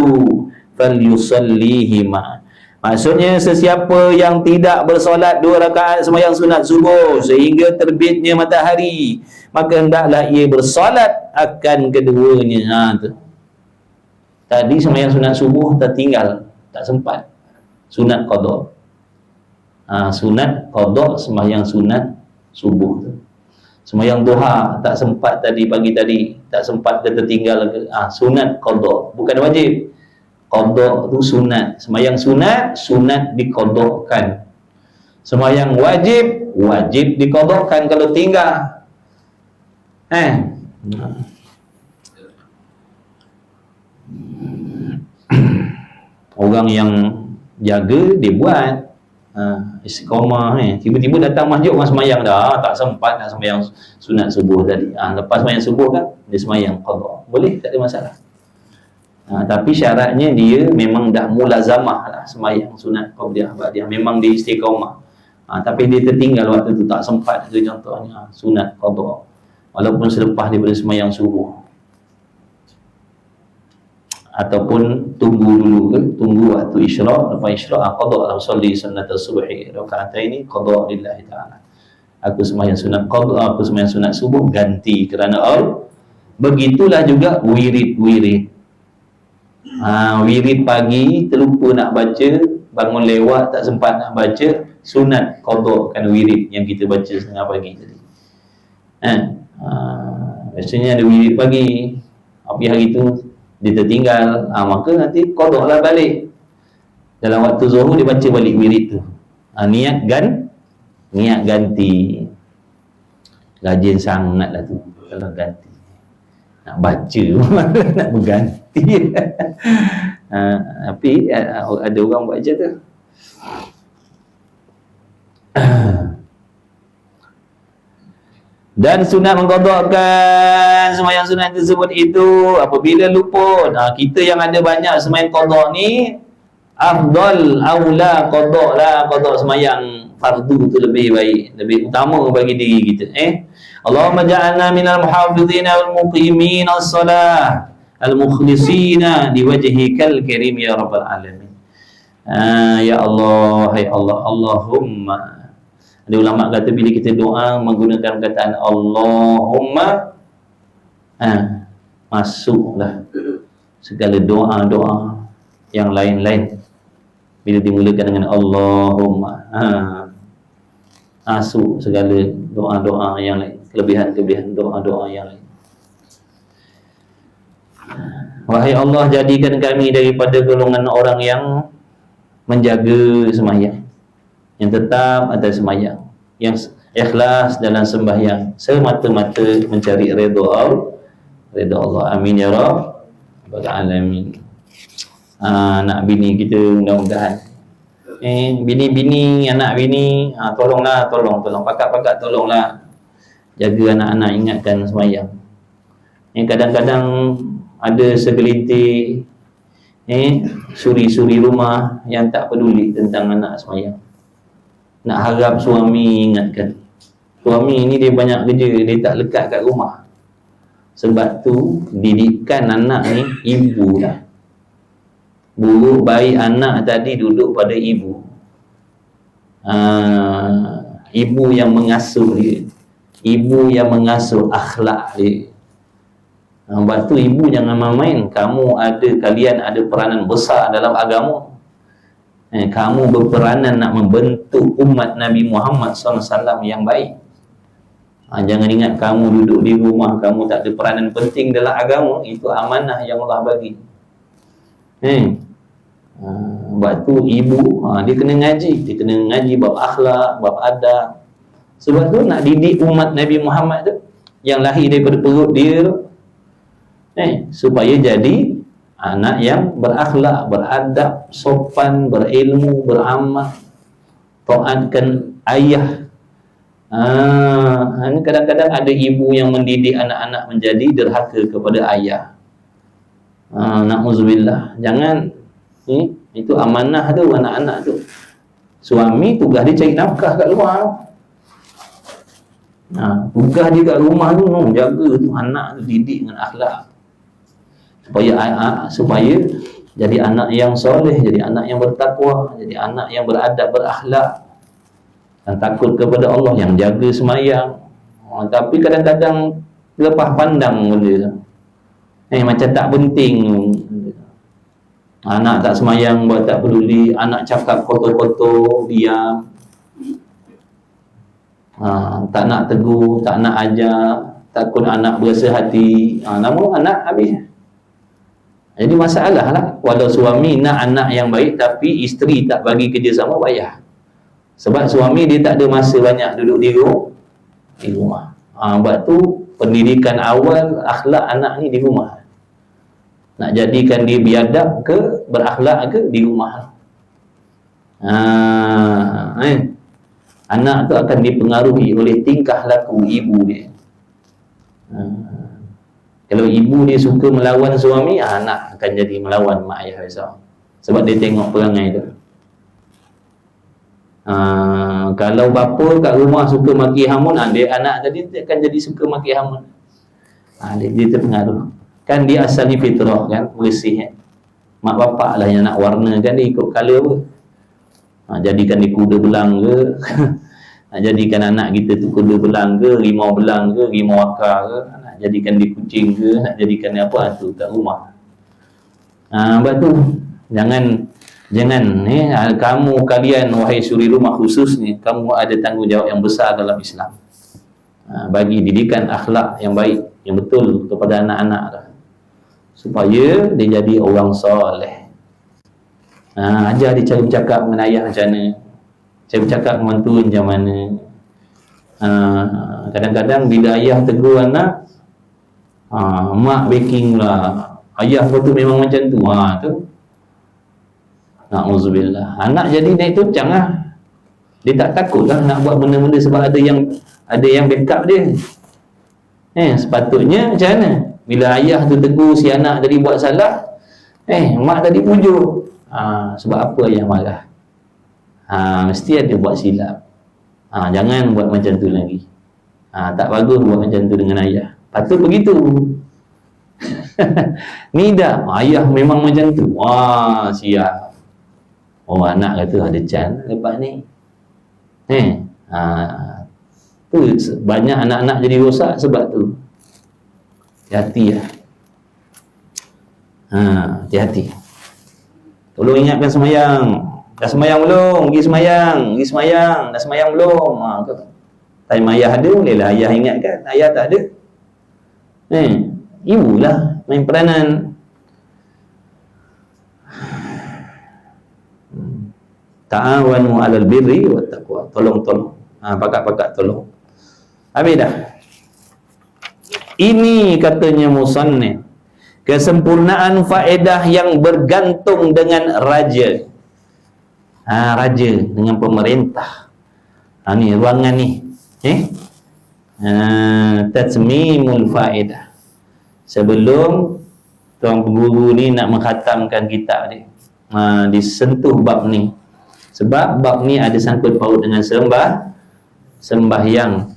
falyusallihima. Maksudnya sesiapa yang tidak bersolat 2 rakaat sembahyang sunat subuh sehingga terbitnya matahari, maka hendaklah ia bersolat akan keduanya. Tadi sembahyang sunat subuh tertinggal, tak sempat. Sunat qada. Sunat qada sembahyang sunat subuh tu. Sembahyang duha tak sempat tadi, pagi tadi tak sempat ke tertinggal ke. Sunat qada, bukan wajib. Qada tu sunat. Sembahyang sunat diqadakan. Sembahyang wajib diqadakan kalau tinggal. Orang yang jaga dia buat istiqamah tiba-tiba datang masjid orang sembahyang dah, tak sempat nak sembahyang sunat subuh tadi. Lepas sembahyang subuh kan dia sembahyang qada, boleh, tak ada masalah. Tapi syaratnya dia memang dah mulazamah lah sembahyang sunat qabliyah ba'diyah, memang dia istiqamah. Tapi dia tertinggal waktu tu, tak sempat tu, contohnya sunat qada walaupun selepas daripada sembahyang subuh, ataupun tunggu waktu isyraq, lepas isyraq qada la usalli sunnat as-subhi raka'ataini qada lillahi ta'ala. Aku sembahyang sunat qada, aku sembahyang sunat subuh ganti kerana Allah. Begitulah juga wirid. Wirid pagi terlupa nak baca, bangun lewat tak sempat nak baca, sunat qada kan wirid yang kita baca setengah pagi tadi. Biasanya ada wirid pagi, tapi hari tu dia tertinggal, maka nanti qada lah balik. Dalam waktu zuhur dia baca balik wirid tu. Niat ganti. Rajin sangatlah tu kalau ganti. Nak baca nak berganti. Tapi ada orang buat je tu. Dan sunat mengqadakkan sembahyang sunat tersebut itu apabila luput. Kita yang ada banyak sembahyang qada ni, afdal aula qada lah, qada sembahyang fardu tu lebih baik, lebih utama bagi diri kita. Allahumma ja'alna minal muhafizina wal muqimina as-salah al-mukhlisina liwajhikal karim ya rabbal alamin. Ya Allah, hai Allah, Allahumma. Ada ulama kata bila kita doa menggunakan perkataan Allahumma, masuklah segala doa-doa yang lain-lain. Bila dimulakan dengan Allahumma, masuk segala doa-doa yang lain, kelebihan-kelebihan doa-doa yang lain. Wahai Allah, jadikan kami daripada golongan orang yang menjaga sembahyang, yang tetap ada sembahyang, yang ikhlas dalam sembahyang, semata-mata mencari redha Allah. Amin ya rabbal alamin. Anak bini kita mudah-mudahan, bini-bini, anak bini, tolonglah, tolong pakat-pakat, tolonglah jaga anak-anak, ingatkan sembahyang. Kadang-kadang ada segelintir suri-suri rumah yang tak peduli tentang anak sembahyang. Nak harap suami ingatkan. Suami ni dia banyak kerja, dia tak lekat kat rumah. Sebab tu didikan anak ni ibu lah. Buruk baik anak tadi duduk pada ibu. Ibu yang mengasuh dia, ibu yang mengasuh akhlak dia. Sebab tu ibu jangan main-main. Kalian ada peranan besar dalam agama. Kamu berperanan nak membentuk umat Nabi Muhammad SAW yang baik. Jangan ingat kamu duduk di rumah, kamu tak ada peranan penting dalam agama. Itu amanah yang Allah bagi. Sebab tu ibu, dia kena ngaji. Dia kena ngaji bab akhlak, bab adab. Sebab tu nak didik umat Nabi Muhammad tu, yang lahir daripada perut dia tu, supaya jadi anak yang berakhlak, beradab, sopan, berilmu, beramal, taatkan ayah. Kadang-kadang ada ibu yang mendidik anak-anak menjadi derhaka kepada ayah. Na'udzubillah. Jangan, itu amanah tu anak-anak tu. Suami tugas dia cari nafkah kat luar. Tugas dia kat rumah tu, jaga tu anak tu, didik dengan akhlak. Supaya jadi anak yang soleh, jadi anak yang bertakwa, jadi anak yang beradab, berakhlak, yang takut kepada Allah, yang jaga sembahyang. Tapi kadang-kadang lepas pandang benda tu, macam tak penting. Anak tak sembahyang, buat tak peduli. Anak cakap kotor-kotor, diam. Tak nak tegur, tak nak ajar, takut anak berasa hati. Namun anak habis. Jadi masalah lah. Walau suami nak anak yang baik, tapi isteri tak bagi kerjasama, payah. Sebab suami dia tak ada masa banyak duduk di rumah. Sebab tu pendidikan awal akhlak anak ni di rumah. Nak jadikan dia biadab ke, berakhlak ke, di rumah. Anak tu akan dipengaruhi oleh tingkah laku ibu dia. Kalau ibu dia suka melawan suami, anak akan jadi melawan mak ayah besar. Sebab dia tengok perangai tu. Kalau bapa kat rumah suka maki hamun, anak tadi akan jadi suka maki hamun. Dia terpengaruh. Kan dia asalnya fitrah kan, bersih. Mak bapak lah yang nak warna kan, dia ikut colour apa. Jadikan dia kuda belang ke, nak jadikan anak kita tu kuda belang ke, rimau belang ke, rimau akar ke, nak jadikan dia kucing ke, nak jadikan dia apa tu kat rumah. Sebab tu jangan kalian wahai suri rumah khusus ni, kamu ada tanggungjawab yang besar dalam Islam. Bagi didikan akhlak yang baik, yang betul kepada anak-anak dah, supaya dia jadi orang soleh. Ajar dia cara bercakap dengan ayah macam mana, cara bercakap dengan mentua macam mana. Kadang-kadang bila ayah tegur anak, mak backing lah, ayah kau tu memang macam tu. Tu na'udzubillah. Anak jadi naik tuncang lah. Dia tak takut lah nak buat benda-benda sebab ada yang backup dia. Sepatutnya macam mana? Bila ayah tu tegur si anak tadi buat salah, mak tadi pujuk. Sebab apa ayah marah? Mesti ada buat silap. Jangan buat macam tu lagi. Tak bagus buat macam tu dengan ayah. Patut begitu. Ni dah ayah memang macam tu. Siap. Anak kata ada can lepas ni. Tu banyak anak-anak jadi rosak sebab tu. Hati-hati lah. Hati-hati. Tolong ingatkan sembahyang. Dah sembahyang belum? Pergi sembahyang. Dah sembahyang belum? Time ayah ada, bolehlah ayah ingatkan. Ayah tak ada. Ibu lah main peranan. Ta'awanu 'alal birri wat taqwa. Tolong-tolong. Pakat-pakat tolong. Habis dah. Ini katanya musannif, kesempurnaan faedah yang bergantung dengan raja. Raja dengan pemerintah. Ni ruangan ni. Tatmimul faedah. Sebelum tuan guru ni nak mengkhatamkan kitab ni, disentuh bab ni. Sebab bab ni ada sangkut paut dengan sembahyang.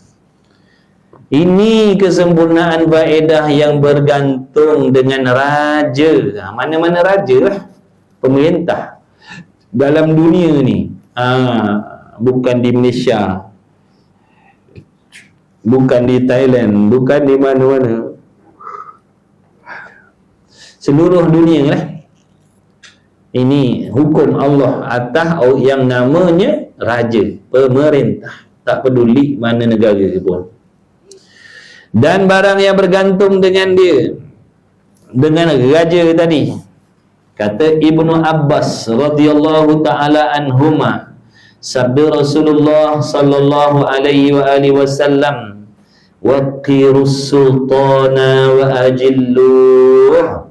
Ini kesempurnaan faedah yang bergantung dengan raja. Mana-mana raja lah, pemerintah dalam dunia ni. Bukan di Malaysia, bukan di Thailand, bukan di mana-mana, seluruh dunia lah. Ini hukum Allah atas yang namanya raja, pemerintah, tak peduli mana negara pun. Dan barang yang bergantung dengan dia, dengan raja tadi, kata Ibnu Abbas radhiyallahu taala anhuma, sabda Rasulullah sallallahu alaihi wa alihi wasallam, waqirus sultana wa ajilluh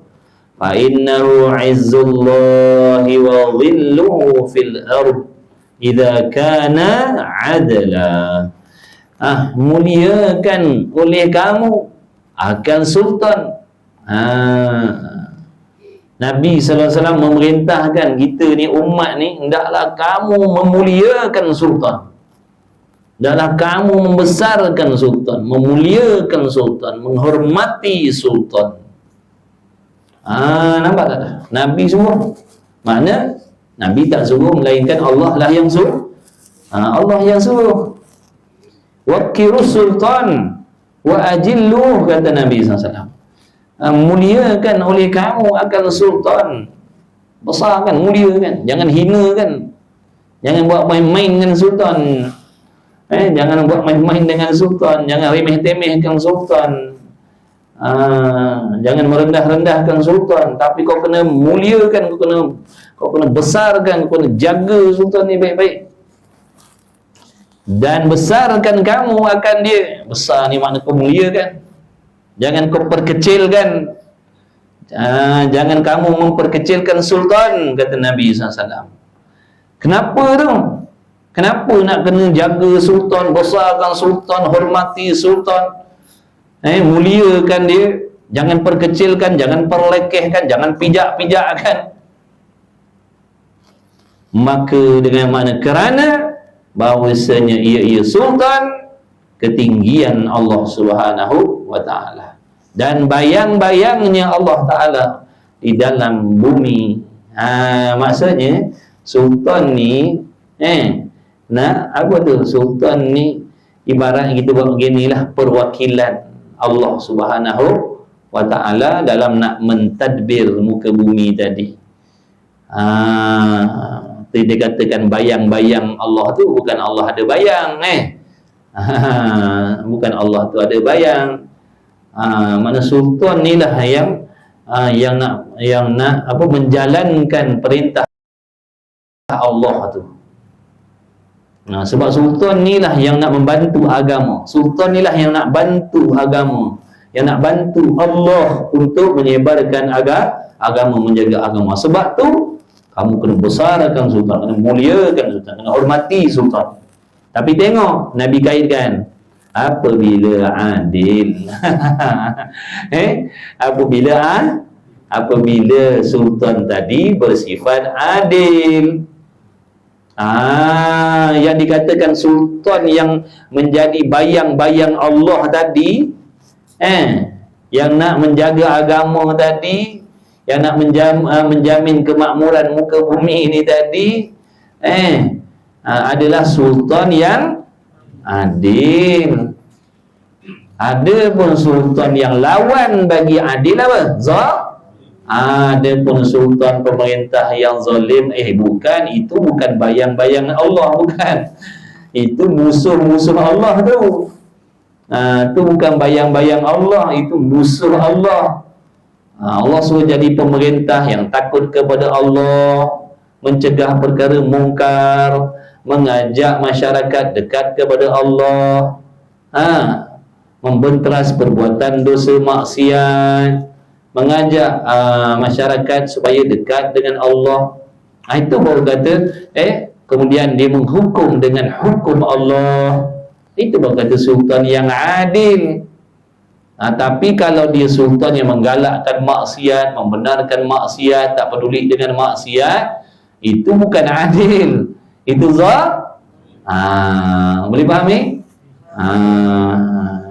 fa innahu izzullahi wa dhilluhu fil ard idza kana adla. Muliakan oleh kamu akan sultan. Nabi SAW memerintahkan kita ni, umat ni, hendaklah kamu memuliakan sultan, hendaklah kamu membesarkan sultan, memuliakan sultan, menghormati sultan. Nampak tak? Nabi suruh. Mana? Nabi tak suruh, melainkan Allah lah yang suruh. Allah yang suruh. Waqirus sultan wa ajilluh, kata Nabi SAW. Muliakan oleh kamu akan sultan, besarkan, muliakan, jangan hinakan, jangan buat main-main dengan sultan. Jangan buat main-main dengan sultan, jangan remeh-temehkan sultan, jangan merendah-rendahkan sultan. Tapi kau kena muliakan, kau kena besarkan, kau kena jaga sultan ni baik-baik. Dan besarkan kamu akan dia. Besar ni makna kau muliakan, jangan kau perkecilkan. Jangan kamu memperkecilkan sultan, kata Nabi SAW. Kenapa tu? Kenapa nak kena jaga sultan, besarkan sultan, hormati sultan, muliakan dia, jangan perkecilkan, jangan perlekehkan, jangan pijak-pijakkan. Maka dengan makna kerana bahawasanya ia sultan, ketinggian Allah Subhanahu wa ta'ala, dan bayang-bayangnya Allah Ta'ala di dalam bumi. Maksudnya sultan ni nak apa tu? Sultan ni ibarat kita buat beginilah, perwakilan Allah Subhanahu wa ta'ala dalam nak mentadbir muka bumi tadi. Dia katakan bayang-bayang Allah tu bukan Allah ada bayang, bukan Allah tu ada bayang. Mana sultan ni lah yang nak apa, menjalankan perintah Allah tu. Sebab sultan ni lah yang nak membantu agama, sultan ni lah yang nak bantu agama, yang nak bantu Allah untuk menyebarkan agama, menjaga agama. Sebab tu kamu kena besarkan sultan, kena muliakan sultan, kena hormati sultan. Tapi tengok Nabi kaitkan, apabila adil apabila sultan tadi bersifat adil. Yang dikatakan sultan yang menjadi bayang-bayang Allah tadi, yang nak menjaga agama tadi, yang nak menjamin kemakmuran muka bumi ini tadi, adalah sultan yang adil. Ada pun sultan yang lawan bagi adil apa? Ada pun sultan pemerintah yang zalim. Bukan, itu bukan bayang-bayang Allah, bukan. Itu musuh-musuh Allah tu. Itu bukan bayang-bayang Allah, itu musuh Allah. Allah suruh jadi pemerintah yang takut kepada Allah, mencegah perkara mungkar, mengajak masyarakat dekat kepada Allah, membenteras perbuatan dosa maksiat, mengajak masyarakat supaya dekat dengan Allah. Itu baru kata kemudian dia menghukum dengan hukum Allah. Itu baru kata sultan yang adil. Tapi kalau dia sultan yang menggalakkan maksiat, membenarkan maksiat, tak peduli dengan maksiat, itu bukan adil, itu boleh fahami?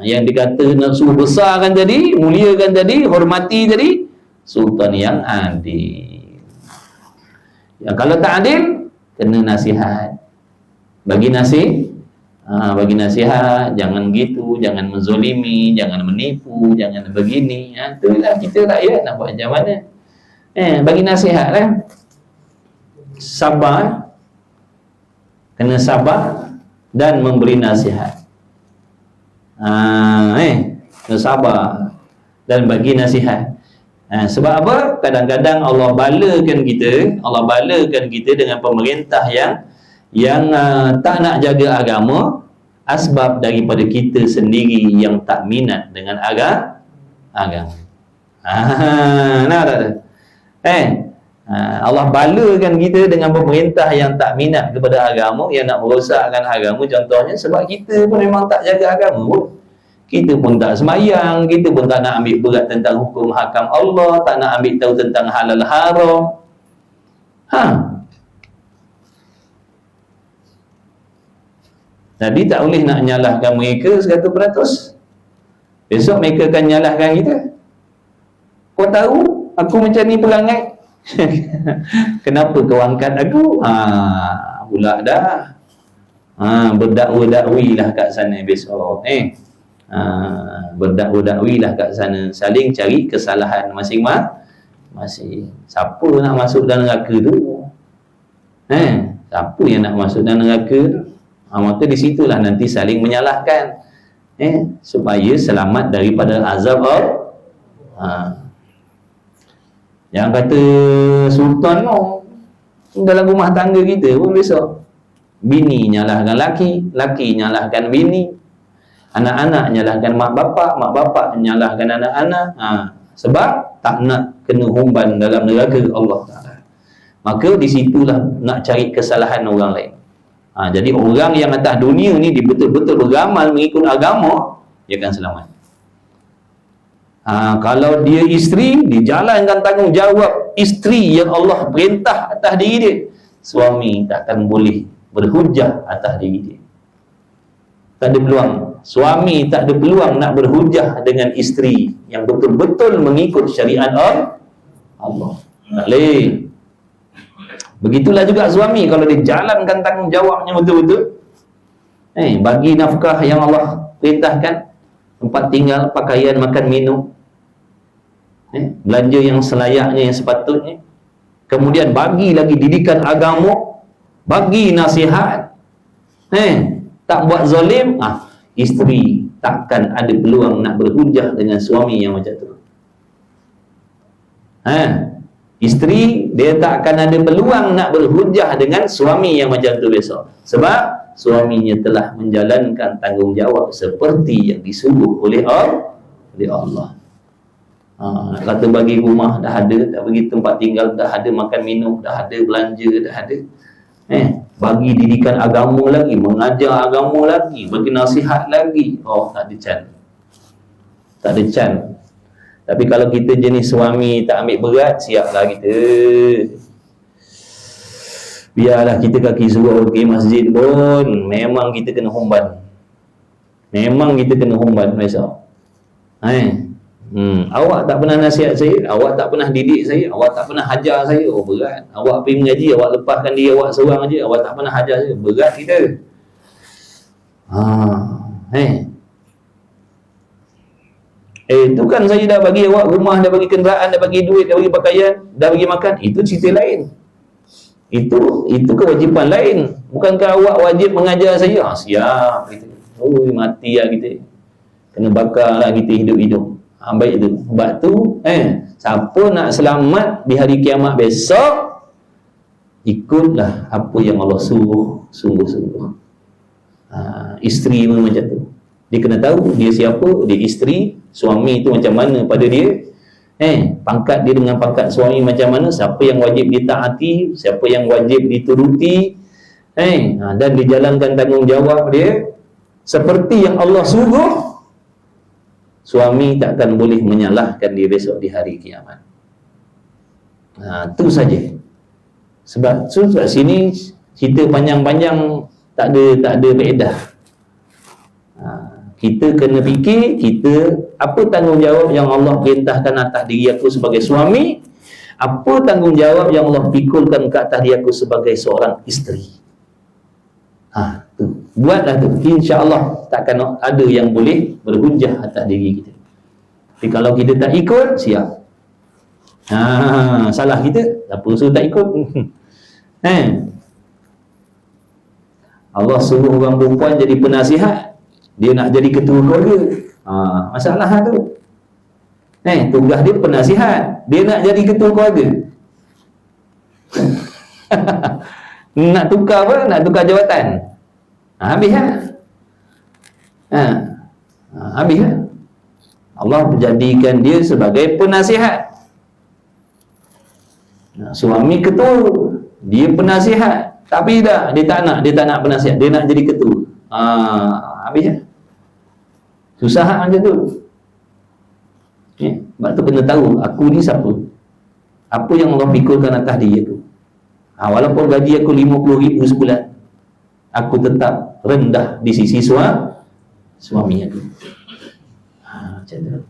Yang dikata nak suruh besarkan tadi, muliakan tadi, hormati tadi, sultan yang adil. Yang kalau tak adil, kena nasihat, bagi nasihat, jangan gitu, jangan menzolimi, jangan menipu, jangan begini. Itulah kita rakyat nak buat macam mana. Bagi nasihat sabar, kena sabar dan memberi nasihat. Kena sabar dan bagi nasihat. Sebab apa? Kadang-kadang Allah balakan kita dengan pemerintah yang tak nak jaga agama, asbab daripada kita sendiri yang tak minat dengan agama. Allah balakan kita dengan pemerintah yang tak minat kepada agama, yang nak merosakkan agama. Contohnya sebab kita pun memang tak jaga agama pun. Kita pun tak semayang, kita pun tak nak ambil berat tentang hukum hakam Allah, tak nak ambil tahu tentang halal haram. Jadi tak boleh nak nyalahkan mereka 100%. Besok mereka akan nyalahkan kita. Kau tahu aku macam ni perangai. Kenapa kau angkat aku? Pula dah. Berdakwa-dakwilah kat sana besok. Berdakwa-dakwilah kat sana. Saling cari kesalahan masing-masing. Siapa nak masuk dalam neraka tu? Siapa yang nak masuk dalam neraka tu? Maka di situlah nanti saling menyalahkan, supaya selamat daripada azab Allah. Yang kata sultan dalam rumah tangga kita pun besok, bini nyalahkan laki, laki nyalahkan bini, anak-anak nyalahkan mak bapak nyalahkan anak-anak. Sebab tak nak kena humban dalam neraka Allah Ta'ala. Maka di situlah nak cari kesalahan orang lain. Jadi orang yang atas dunia ni dia betul-betul beramal mengikut agama, dia akan selamat. Kalau dia isteri, dijalankan tanggungjawab isteri yang Allah perintah atas diri dia, suami takkan boleh berhujah atas diri dia. Tak ada peluang. Suami tak ada peluang nak berhujah dengan isteri yang betul-betul mengikut syariat Allah. Tak boleh. Begitulah juga suami, kalau dia jalankan tanggungjawabnya betul-betul, bagi nafkah yang Allah perintahkan, tempat tinggal, pakaian, makan, minum, belanja yang selayaknya, yang sepatutnya, kemudian bagi lagi didikan agama, bagi nasihat, tak buat zalim, isteri takkan ada peluang nak berhujah dengan suami yang macam tu. Isteri dia tak akan ada peluang nak berhujah dengan suami yang macam tu besok, sebab suaminya telah menjalankan tanggungjawab seperti yang disuruh oleh Allah. Nak kata bagi rumah dah ada, dah bagi tempat tinggal dah ada, makan minum dah ada, belanja dah ada, bagi didikan agama lagi, mengajar agama lagi, bagi nasihat lagi, tak ada can. Tapi kalau kita jenis suami tak ambil berat, siaplah kita. Biarlah kita kaki suruh pergi masjid pun, memang kita kena humban. Besok. Awak tak pernah nasihat saya, awak tak pernah didik saya, awak tak pernah hajar saya, berat. Awak pergi mengaji, awak lepaskan diri awak seorang aja, awak tak pernah hajar saya, berat kita. Itu kan saya dah bagi awak rumah, dah bagi kenderaan, dah bagi duit, dah bagi pakaian, dah bagi makan. Itu cerita lain. Itu kewajipan lain. Bukankah awak wajib mengajar saya? Siap kita. Mati lah kita. Kena bakar lah kita hidup-hidup. Baik tu. Sebab tu Siapa nak selamat di hari kiamat besok, ikutlah apa yang Allah suruh sungguh-sungguh. Isteri pun macam tu. Dia kena tahu dia siapa, dia isteri, suami tu macam mana pada dia. Pangkat dia dengan pangkat suami macam mana, siapa yang wajib ditaati, siapa yang wajib dituruti, dan dijalankan tanggungjawab dia seperti yang Allah suruh. Suami takkan boleh menyalahkan dia besok di hari kiamat. Itu saja. Sebab sini cerita panjang-panjang tak ada faedah. Kita kena fikir, apa tanggungjawab yang Allah perintahkan atas diri aku sebagai suami, apa tanggungjawab yang Allah pikulkan ke atas diri aku sebagai seorang isteri. Tu. Buatlah tu, insya-Allah takkan ada yang boleh berhujah atas diri kita. Tapi kalau kita tak ikut, siap. Salah kita, apa suruh tak ikut? Allah suruh orang perempuan jadi penasihat, dia nak jadi ketua keluarga. Masalah tu. Tugas dia penasihat, dia nak jadi ketua keluarga. Nak tukar apa? Nak tukar jawatan. Habis lah. Habis lah. Allah menjadikan dia sebagai penasihat. Suami ketua, dia penasihat. Tapi dah, dia tak nak penasihat, dia nak jadi ketua. Habis lah. Susah macam tu. Sebab tu kena tahu aku ni siapa, apa yang Allah pikulkan atas dia tu. Walaupun gaji aku 50,000 sebulan, aku tetap rendah di sisi suami aku. Macam tu.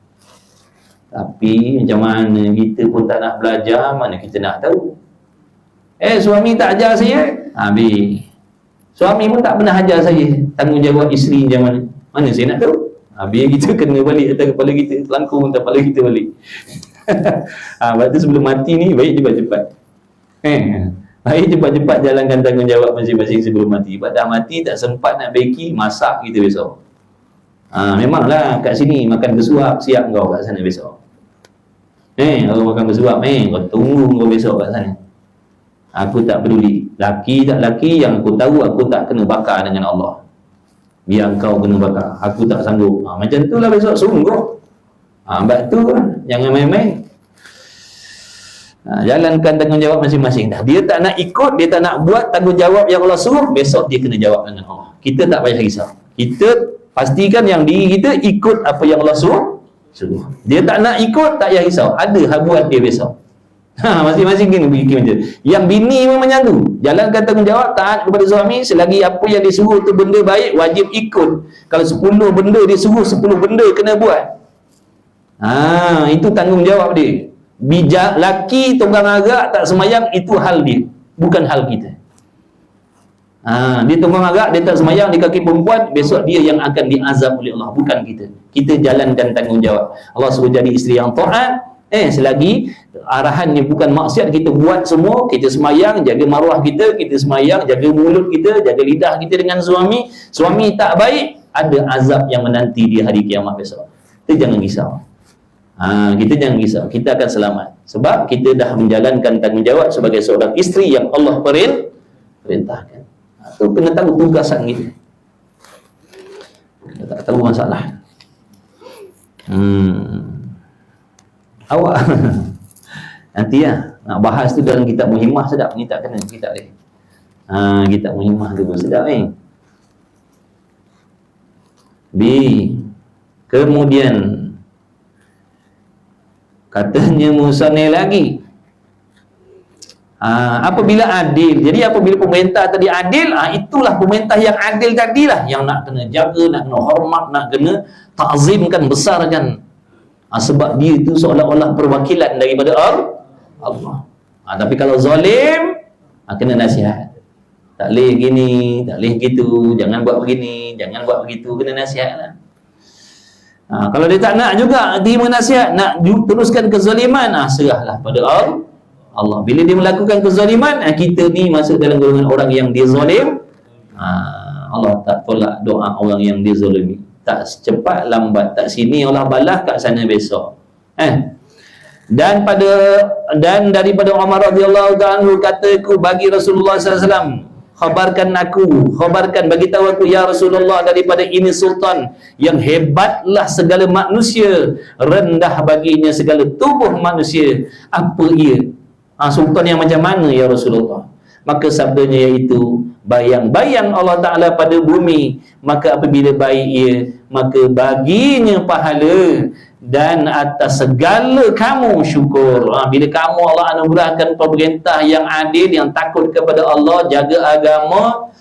Tapi macam mana kita pun tak nak belajar, mana kita nak tahu. Suami tak ajar saya, habis. Suami pun tak pernah ajar saya tanggungjawab isteri macam mana. Mana saya nak tahu? Habis kita kena balik atas kepala kita, telangkung atas kepala kita balik. Lepas tu sebelum mati ni, baik cepat-cepat. Baik cepat-cepat jalankan tanggungjawab masing-masing sebelum mati. Sebab dah mati tak sempat nak beki, masak kita besok. Memanglah kat sini makan bersuap, siap kau kat sana besok. Kalau makan bersuap, kau tunggu kau besok kat sana. Aku tak peduli, laki tak laki, yang aku tahu aku tak kena bakar dengan Allah. Biar kau kena bakar, aku tak sanggup. Macam tu lah besok sungguh. Sebab tu jangan main-main. Jalankan tanggungjawab masing-masing dah. Dia tak nak ikut, dia tak nak buat tanggungjawab yang Allah suruh, besok dia kena jawab dengan Allah. Kita tak payah risau. Kita pastikan yang diri kita ikut apa yang Allah suruh. Dia tak nak ikut, tak payah risau. Ada hak buat dia besok. Masing-masing kena fikir macam tu. Yang bini pun macam tu. Jalankan tanggungjawab, taat kepada suami. Selagi apa yang disuruh tu benda baik, wajib ikut. Kalau 10 benda dia suruh, 10 benda kena buat. Itu tanggungjawab dia. Bijak laki tunggang agak tak semayang, itu hal dia, bukan hal kita. Dia tunggang agak, dia tak semayang di kaki perempuan, besok dia yang akan diazab oleh Allah, bukan kita. Kita jalankan tanggungjawab. Allah suruh jadi isteri yang taat. Selagi arahannya bukan maksiat, kita buat semua. Kita semayang, jaga maruah kita. Kita semayang, jaga mulut kita, jaga lidah kita dengan suami. Suami tak baik, ada azab yang menanti di hari kiamat besok. Kita jangan risau. Kita jangan risau, kita akan selamat. Sebab kita dah menjalankan tanggungjawab sebagai seorang isteri yang Allah perintahkan. Itu kena tahu tugasan kita. Kita tak tahu masalah. Awak nanti nak bahas tu dalam kitab Muhimmah, sedap. Ni tak kena, kita boleh. Kitab Muhimmah tu pun sedap Kemudian katanya musannif lagi, apabila adil. Jadi apabila pemerintah tadi adil, itulah pemerintah yang adil tadilah yang nak kena jaga, nak kena hormat, nak kena ta'zimkan, besarkan. Sebab dia itu seolah-olah perwakilan daripada Allah. Tapi kalau zalim, kena nasihat. Tak boleh gini, tak boleh gitu, jangan buat begini, jangan buat begitu, kena nasihat lah. Kalau dia tak nak juga terima nasihat, nak teruskan kezaliman, serahlah pada Allah. Bila dia melakukan kezaliman, kita ni masuk dalam golongan orang yang dia zalim. Allah tak tolak doa orang yang dia zalimi. Tak cepat lambat, tak sini Allah balas, kat sana besok. Dan daripada Umar radhiyallahu ta'ala anhu kata, aku bagi Rasulullah SAW, khabarkan bagi tahu aku ya Rasulullah, daripada ini sultan yang hebatlah segala manusia, rendah baginya segala tubuh manusia. Apa ia? Sultan yang macam mana ya Rasulullah? Maka sabdanya iaitu, bayang-bayang Allah Ta'ala pada bumi, maka apabila baik ia, maka baginya pahala, dan atas segala kamu syukur. Bila kamu Allah anugerahkan pemerintah yang adil, yang takut kepada Allah, jaga agama,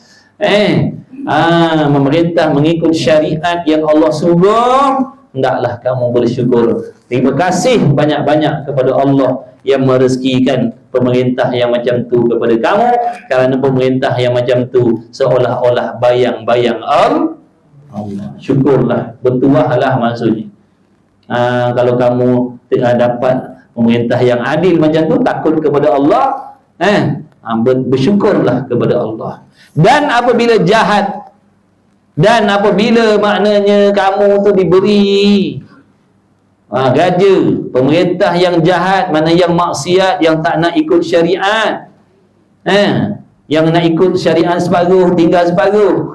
memerintah mengikut syariat yang Allah suruh, hendaklah kamu bersyukur. Terima kasih banyak-banyak kepada Allah yang merezekikan pemerintah yang macam tu kepada kamu, kerana pemerintah yang macam tu seolah-olah bayang-bayang Allah. Syukurlah, bertuahlah maksudnya. Kalau kamu dapat pemerintah yang adil macam tu, takut kepada Allah, bersyukurlah kepada Allah. Dan apabila jahat, dan apabila maknanya kamu tu diberi gaja pemerintah yang jahat, mana yang maksiat, yang tak nak ikut syariat, yang nak ikut syariat separuh, tinggal separuh.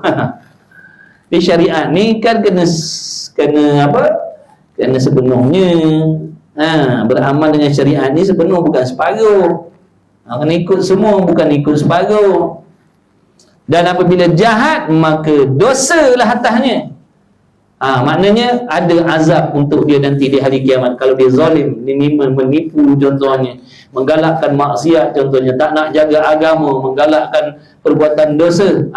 Di syariat ni kan kena apa? Kena sepenuhnya. Beramal dengan syariat ni sepenuh, bukan separuh. Kena ikut semua, bukan ikut separuh. Dan apabila jahat, maka dosalah atasnya. Maknanya ada azab untuk dia nanti di hari kiamat. Kalau dia zalim, menipu contohnya, menggalakkan maksiat contohnya, tak nak jaga agama, menggalakkan perbuatan dosa,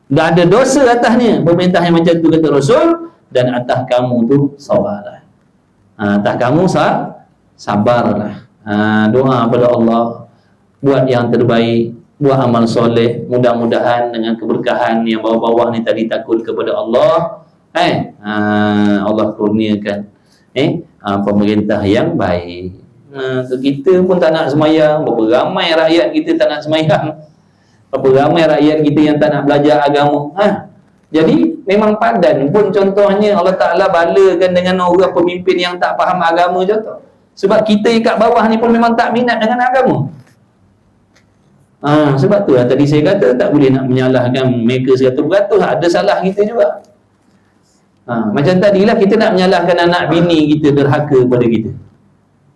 dah ada dosa atasnya pemerintah yang macam tu, kata Rasul. Dan atas kamu tu sabarlah. Atas kamu sabarlah. Doa kepada Allah, buat yang terbaik, buat amal soleh, mudah-mudahan dengan keberkahan yang bawah-bawah ni tadi, takut kepada Allah, Allah kurniakan pemerintah yang baik. Kita pun tak nak semayang, berapa ramai rakyat kita tak nak semayang, berapa ramai rakyat kita yang tak nak belajar agama. Jadi memang padan pun contohnya Allah Ta'ala balakan dengan orang pemimpin yang tak faham agama contoh. Sebab kita kat bawah ni pun memang tak minat dengan agama. Sebab tu lah tadi saya kata, tak boleh nak menyalahkan mereka 100%, ada salah kita juga. Macam tadilah kita nak menyalahkan anak bini kita derhaka pada kita.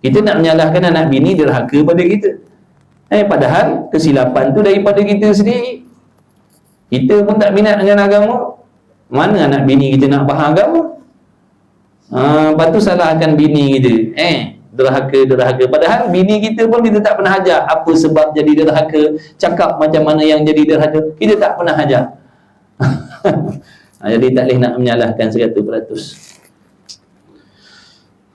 Kita nak menyalahkan anak bini derhaka pada kita. Padahal kesilapan tu daripada kita sendiri. Kita pun tak minat dengan agama, mana anak bini kita nak faham agama? Lepas tu salahkan bini kita, derhaka. Padahal bini kita pun kita tak pernah ajar apa sebab jadi derhaka, cakap macam mana yang jadi derhaka, kita tak pernah ajar. Jadi tak boleh nak menyalahkan 100%.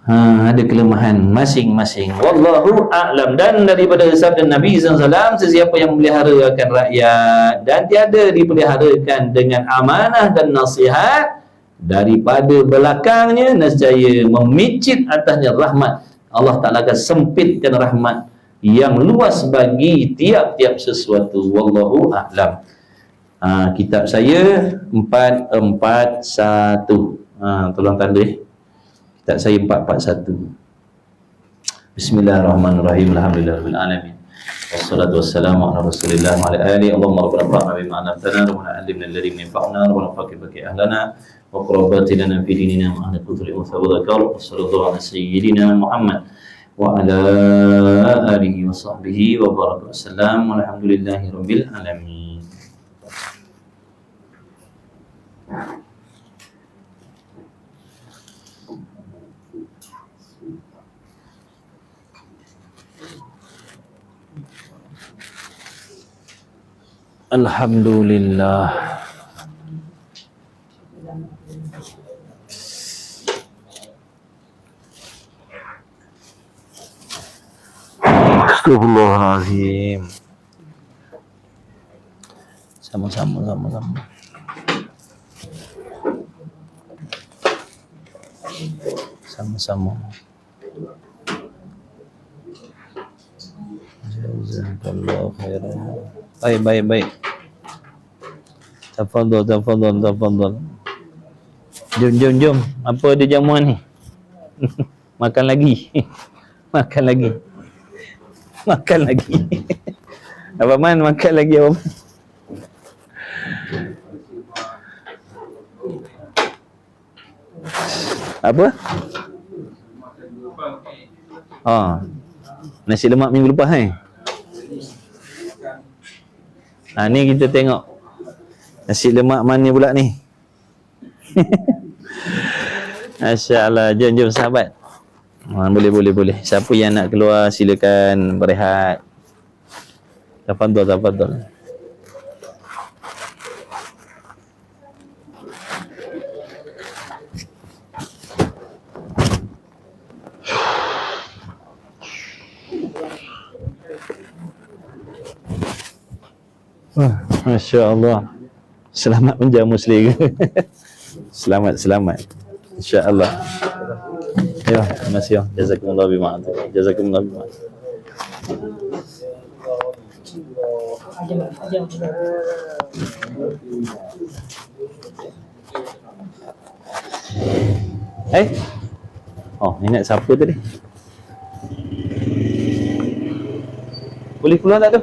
Ada kelemahan masing-masing. Wallahu a'lam. Dan daripada sabda Nabi SAW, sesiapa yang memeliharakan rakyat dan tiada dipeliharakan dengan amanah dan nasihat, daripada belakangnya nescaya memicit atasnya rahmat. Allah Ta'ala akan sempitkan rahmat yang luas bagi tiap-tiap sesuatu. Wallahu a'lam. Kitab saya 441. Tolong tanda. Kitab saya 441. Bismillahirrahmanirrahim. Alhamdulillahirabbil alamin. Wassalatu wassalamu ala Rasulillah wa ala alihi. Allahumma rabbana fa'na bima 'allamtana wa 'allimna alladhi yanfa'una wa faqih baki ahlana wa qurbatina fi dinina ma ahli kulli unsa wa dzakar. Wassallallahu ala sayyidina Muhammad wa ala alihi wa sahbihi wa baraka wasallam. Walhamdulillahirabbil alamin. Alhamdulillah. Astagfirullahaladzim. Sama-sama. Sama-sama. Jazakallahu khairan. Baik. Tafadhal. Jom. Apa ada jamuan ni? Makan lagi. Makan lagi. Makan lagi. Abang Man, makan lagi Abang Man. Apa? Nasi lemak minggu lepas ni kita tengok nasi lemak mana pula ni. Masya Allah. Jom sahabat. Boleh. Siapa yang nak keluar silakan berehat. Tafadhal. Masya Allah. Selamat menjamu selera. Selamat. Insya Allah. Ya, terima kasih. Jazakumullah bima. Ingat siapa tadi? Boleh keluar tak tu?